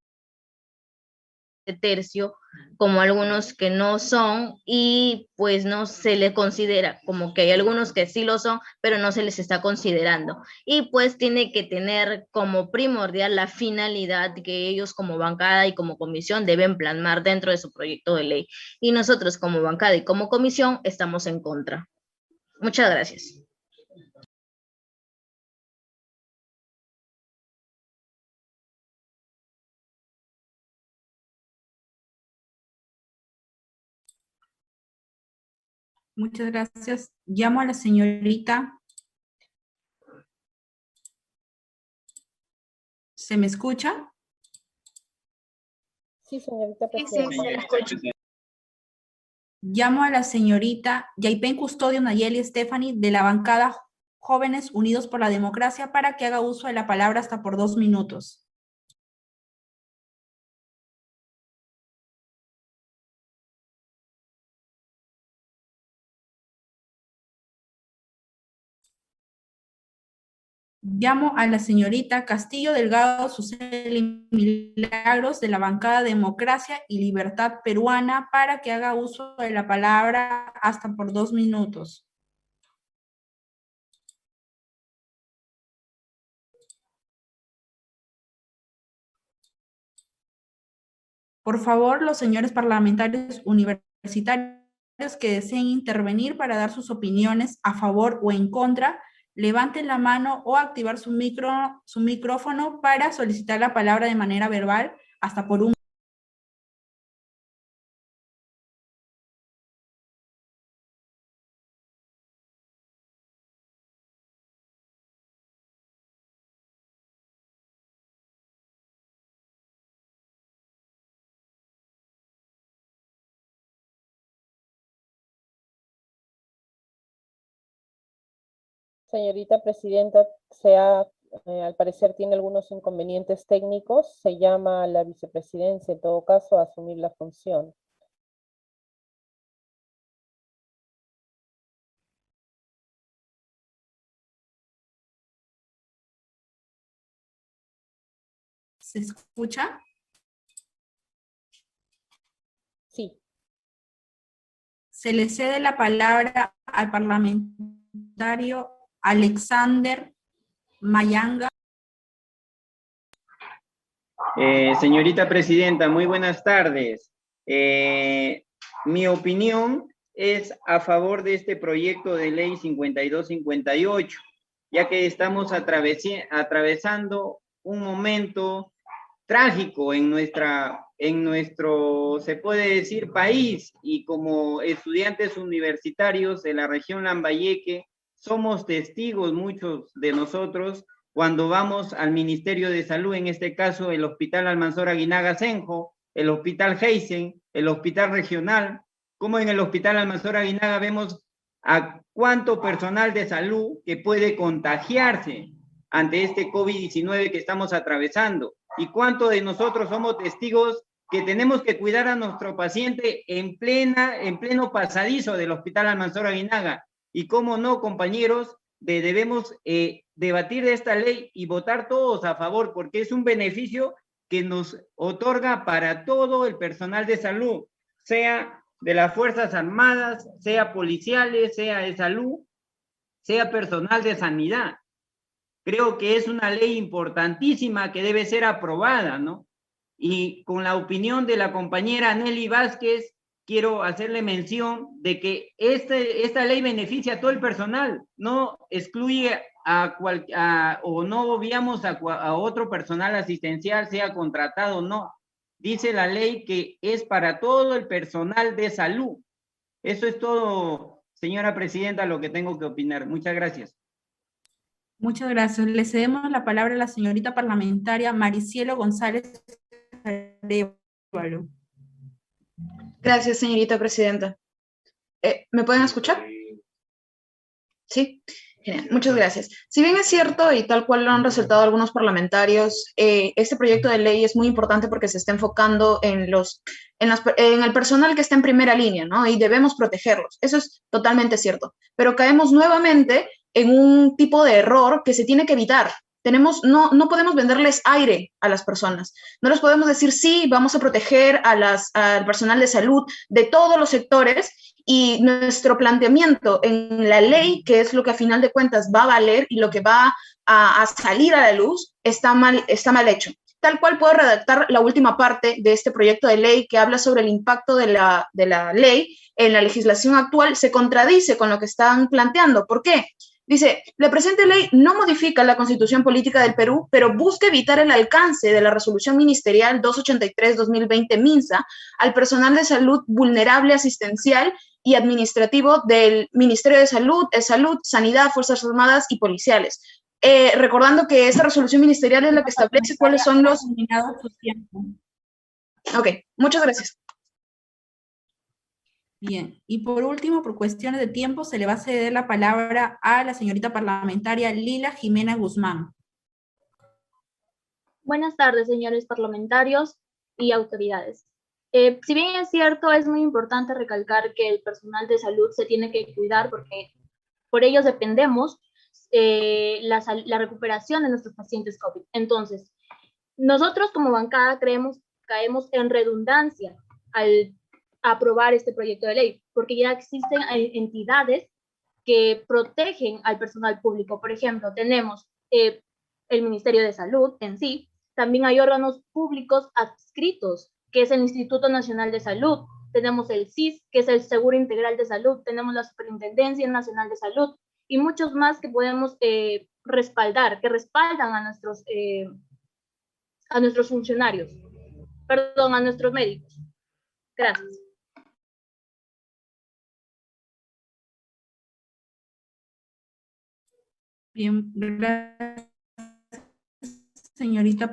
tercio, como algunos que no son, y pues no se les considera, como que hay algunos que sí lo son, pero no se les está considerando. Y pues tiene que tener como primordial la finalidad que ellos como bancada y como comisión deben plasmar dentro de su proyecto de ley. Y nosotros como bancada y como comisión estamos en contra. Muchas gracias. Muchas gracias. Llamo a la señorita. ¿Se me escucha? Sí, señorita presidenta. Llamo a la señorita Yaipen Custodio Nayeli Stephanie de la bancada Jóvenes Unidos por la Democracia para que haga uso de la palabra hasta por 2 minutos. Llamo a la señorita Castillo Delgado Suseli Milagros de la bancada Democracia y Libertad Peruana para que haga uso de la palabra hasta por 2 minutos. Por favor, los señores parlamentarios universitarios que deseen intervenir para dar sus opiniones a favor o en contra, levanten la mano o activar su micrófono para solicitar la palabra de manera verbal hasta por 1 minuto. Señorita Presidenta, al parecer tiene algunos inconvenientes técnicos. Se llama a la vicepresidencia, en todo caso, a asumir la función. ¿Se escucha? Sí. Se le cede la palabra al parlamentario Alexander Mayanga. Señorita Presidenta, muy buenas tardes. Mi opinión es a favor de este proyecto de ley 5258, ya que estamos atravesando un momento trágico en nuestro, se puede decir, país, y como estudiantes universitarios de la región Lambayeque, somos testigos, muchos de nosotros, cuando vamos al Ministerio de Salud, en este caso el Hospital Almanzora Aguinaga Senjo, el Hospital Heisen, el Hospital Regional, como en el Hospital Almanzora Aguinaga vemos a cuánto personal de salud que puede contagiarse ante este COVID-19 que estamos atravesando, y cuánto de nosotros somos testigos que tenemos que cuidar a nuestro paciente en pleno pasadizo del Hospital Almanzora Aguinaga. Y cómo no, compañeros, debemos debatir de esta ley y votar todos a favor, porque es un beneficio que nos otorga para todo el personal de salud, sea de las Fuerzas Armadas, sea policiales, sea de salud, sea personal de sanidad. Creo que es una ley importantísima que debe ser aprobada, ¿no? Y con la opinión de la compañera Nelly Vázquez, quiero hacerle mención de que esta ley beneficia a todo el personal, no excluye o no obviamos a otro personal asistencial, sea contratado o no. Dice la ley que es para todo el personal de salud. Eso es todo, señora Presidenta, lo que tengo que opinar. Muchas gracias. Muchas gracias. Le cedemos la palabra a la señorita parlamentaria Maricielo González Arévalo. Gracias, señorita Presidenta. ¿Me pueden escuchar? Sí. Genial, muchas gracias. Si bien es cierto, y tal cual lo han resaltado algunos parlamentarios, este proyecto de ley es muy importante porque se está enfocando en el personal que está en primera línea, ¿no? Y debemos protegerlos. Eso es totalmente cierto. Pero caemos nuevamente en un tipo de error que se tiene que evitar. No podemos venderles aire a las personas. No les podemos decir, sí, vamos a proteger al personal de salud de todos los sectores, y nuestro planteamiento en la ley, que es lo que a final de cuentas va a valer y lo que va a salir a la luz, está mal hecho. Tal cual puedo redactar la última parte de este proyecto de ley que habla sobre el impacto de la ley en la legislación actual, se contradice con lo que están planteando. ¿Por qué? Dice, la presente ley no modifica la Constitución Política del Perú, pero busca evitar el alcance de la Resolución Ministerial 283-2020 MINSA al personal de salud vulnerable, asistencial y administrativo del Ministerio de Salud, Sanidad, Fuerzas Armadas y policiales. Recordando que esta resolución ministerial es la que establece cuáles son los... Ok, muchas gracias. Bien, y por último, por cuestiones de tiempo, se le va a ceder la palabra a la señorita parlamentaria Lila Jimena Guzmán. Buenas tardes, señores parlamentarios y autoridades. Si bien es cierto, es muy importante recalcar que el personal de salud se tiene que cuidar porque por ellos dependemos la recuperación de nuestros pacientes COVID. Entonces, nosotros como bancada caemos en redundancia al aprobar este proyecto de ley, porque ya existen entidades que protegen al personal público. Por ejemplo, tenemos el Ministerio de Salud en sí, también hay órganos públicos adscritos, que es el Instituto Nacional de Salud, tenemos el SIS, que es el Seguro Integral de Salud, tenemos la Superintendencia Nacional de Salud, y muchos más que podemos respaldar, que respaldan a nuestros funcionarios, perdón, a nuestros médicos. Gracias. Bien, gracias, señorita.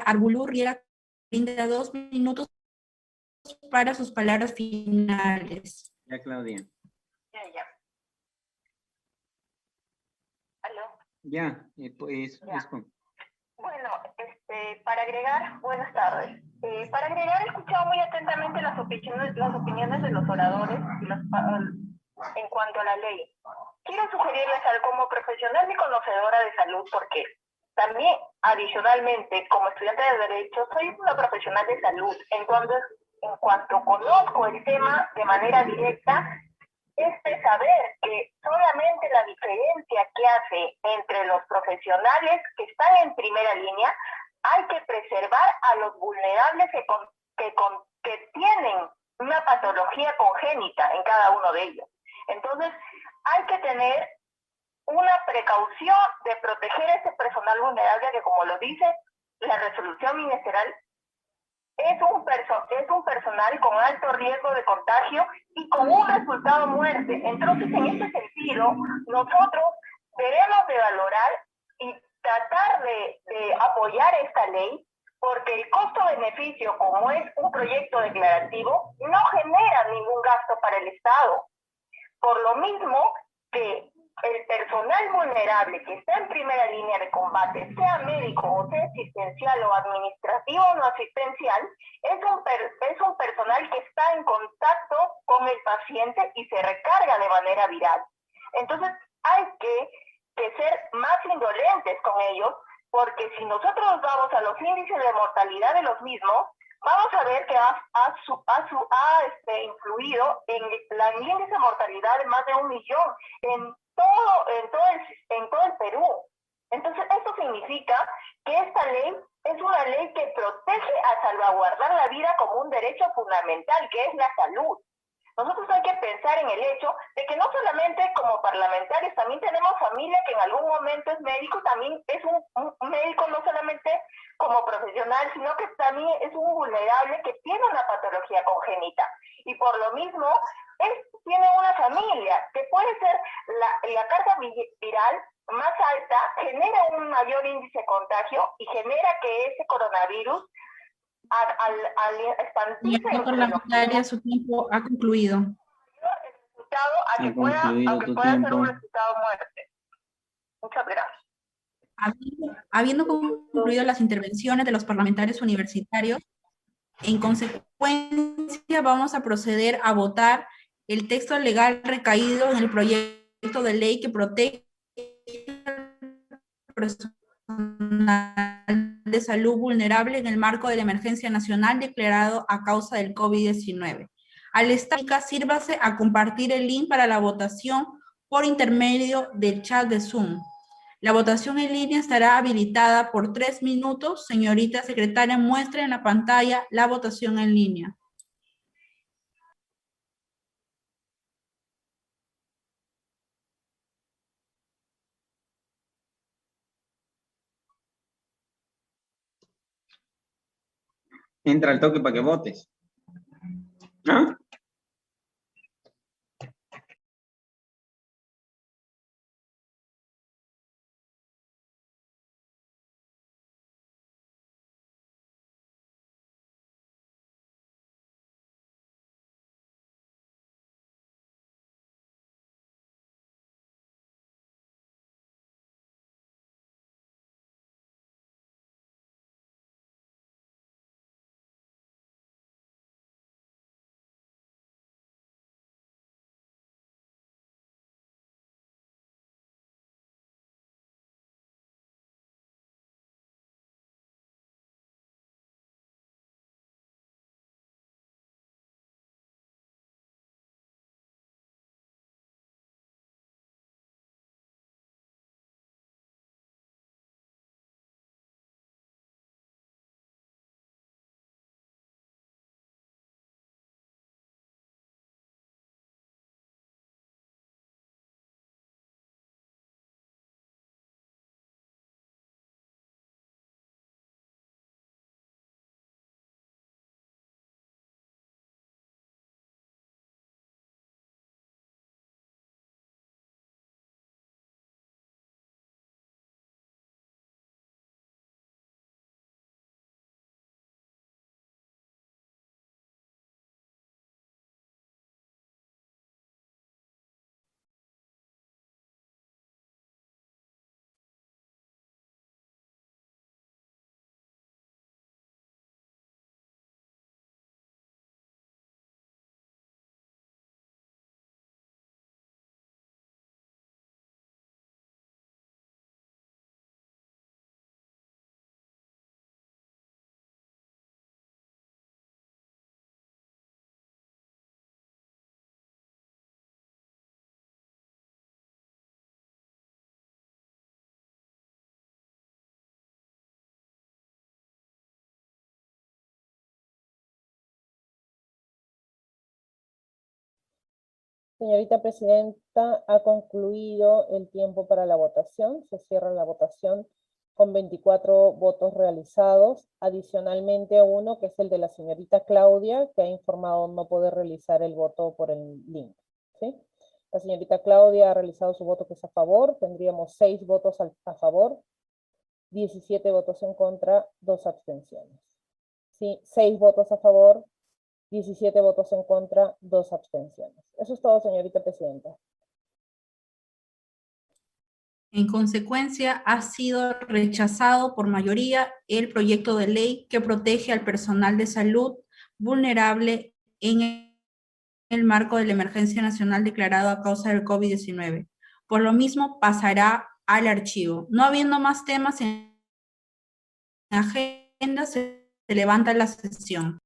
Arbulú Riera brinda 2 minutos para sus palabras finales. Ya, Claudia. Ya. ¿Aló? Ya, pues, Ya. responde. Bueno, para agregar, buenas tardes. Para agregar, he escuchado muy atentamente las opiniones de los oradores en cuanto a la ley. Quiero sugerirles algo como profesional y conocedora de salud, porque también, adicionalmente, como estudiante de Derecho, soy una profesional de salud. Entonces, en cuanto conozco el tema de manera directa, es de saber que solamente la diferencia que hace entre los profesionales que están en primera línea, hay que preservar a los vulnerables que tienen una patología congénita en cada uno de ellos. Entonces, hay que tener una precaución de proteger a ese personal vulnerable que, como lo dice la resolución ministerial, es un personal con alto riesgo de contagio y con un resultado muerte. Entonces, en este sentido, nosotros debemos de valorar y tratar de apoyar esta ley, porque el costo-beneficio, como es un proyecto declarativo, no genera ningún gasto para el Estado. Por lo mismo que el personal vulnerable que está en primera línea de combate, sea médico o sea asistencial o administrativo o no asistencial, es un personal que está en contacto con el paciente y se recarga de manera viral. Entonces hay que ser más indolentes con ellos, porque si nosotros vamos a los índices de mortalidad de los mismos, vamos a ver que ha influido en el índice de mortalidad de más de 1 millón en todo el Perú. Entonces, esto significa que esta ley es una ley que protege a salvaguardar la vida como un derecho fundamental, que es la salud. Nosotros hay que pensar en el hecho de que no solamente como parlamentarios, también tenemos familia que en algún momento es médico, también es un médico no solamente como profesional, sino que también es un vulnerable que tiene una patología congénita. Y por lo mismo, tiene una familia que puede ser la carga viral más alta, genera un mayor índice de contagio y genera que ese coronavirus al expandirse Señora parlamentaria, su tiempo ha concluido. a que pueda ser un resultado muerte. Muchas gracias. Habiendo concluido las intervenciones de los parlamentarios universitarios, en consecuencia vamos a proceder a votar el texto legal recaído en el proyecto de ley que protege al personal de salud vulnerable en el marco de la emergencia nacional declarado a causa del COVID-19. Al estar, sírvase a compartir el link para la votación por intermedio del chat de Zoom. La votación en línea estará habilitada por 3 minutos. Señorita secretaria, muestre en la pantalla la votación en línea. Entra al toque para que votes. ¿Ah? Señorita Presidenta, ha concluido el tiempo para la votación. Se cierra la votación con 24 votos realizados. Adicionalmente uno, que es el de la señorita Claudia, que ha informado no poder realizar el voto por el link. ¿Sí? La señorita Claudia ha realizado su voto que es a favor. Tendríamos 6 votos a favor, 17 votos en contra, 2 abstenciones. Sí, 6 votos a favor, 17 votos en contra, 2 abstenciones. Eso es todo, señorita Presidenta. En consecuencia, ha sido rechazado por mayoría el proyecto de ley que protege al personal de salud vulnerable en el marco de la emergencia nacional declarada a causa del COVID-19. Por lo mismo, pasará al archivo. No habiendo más temas en agenda, se levanta la sesión.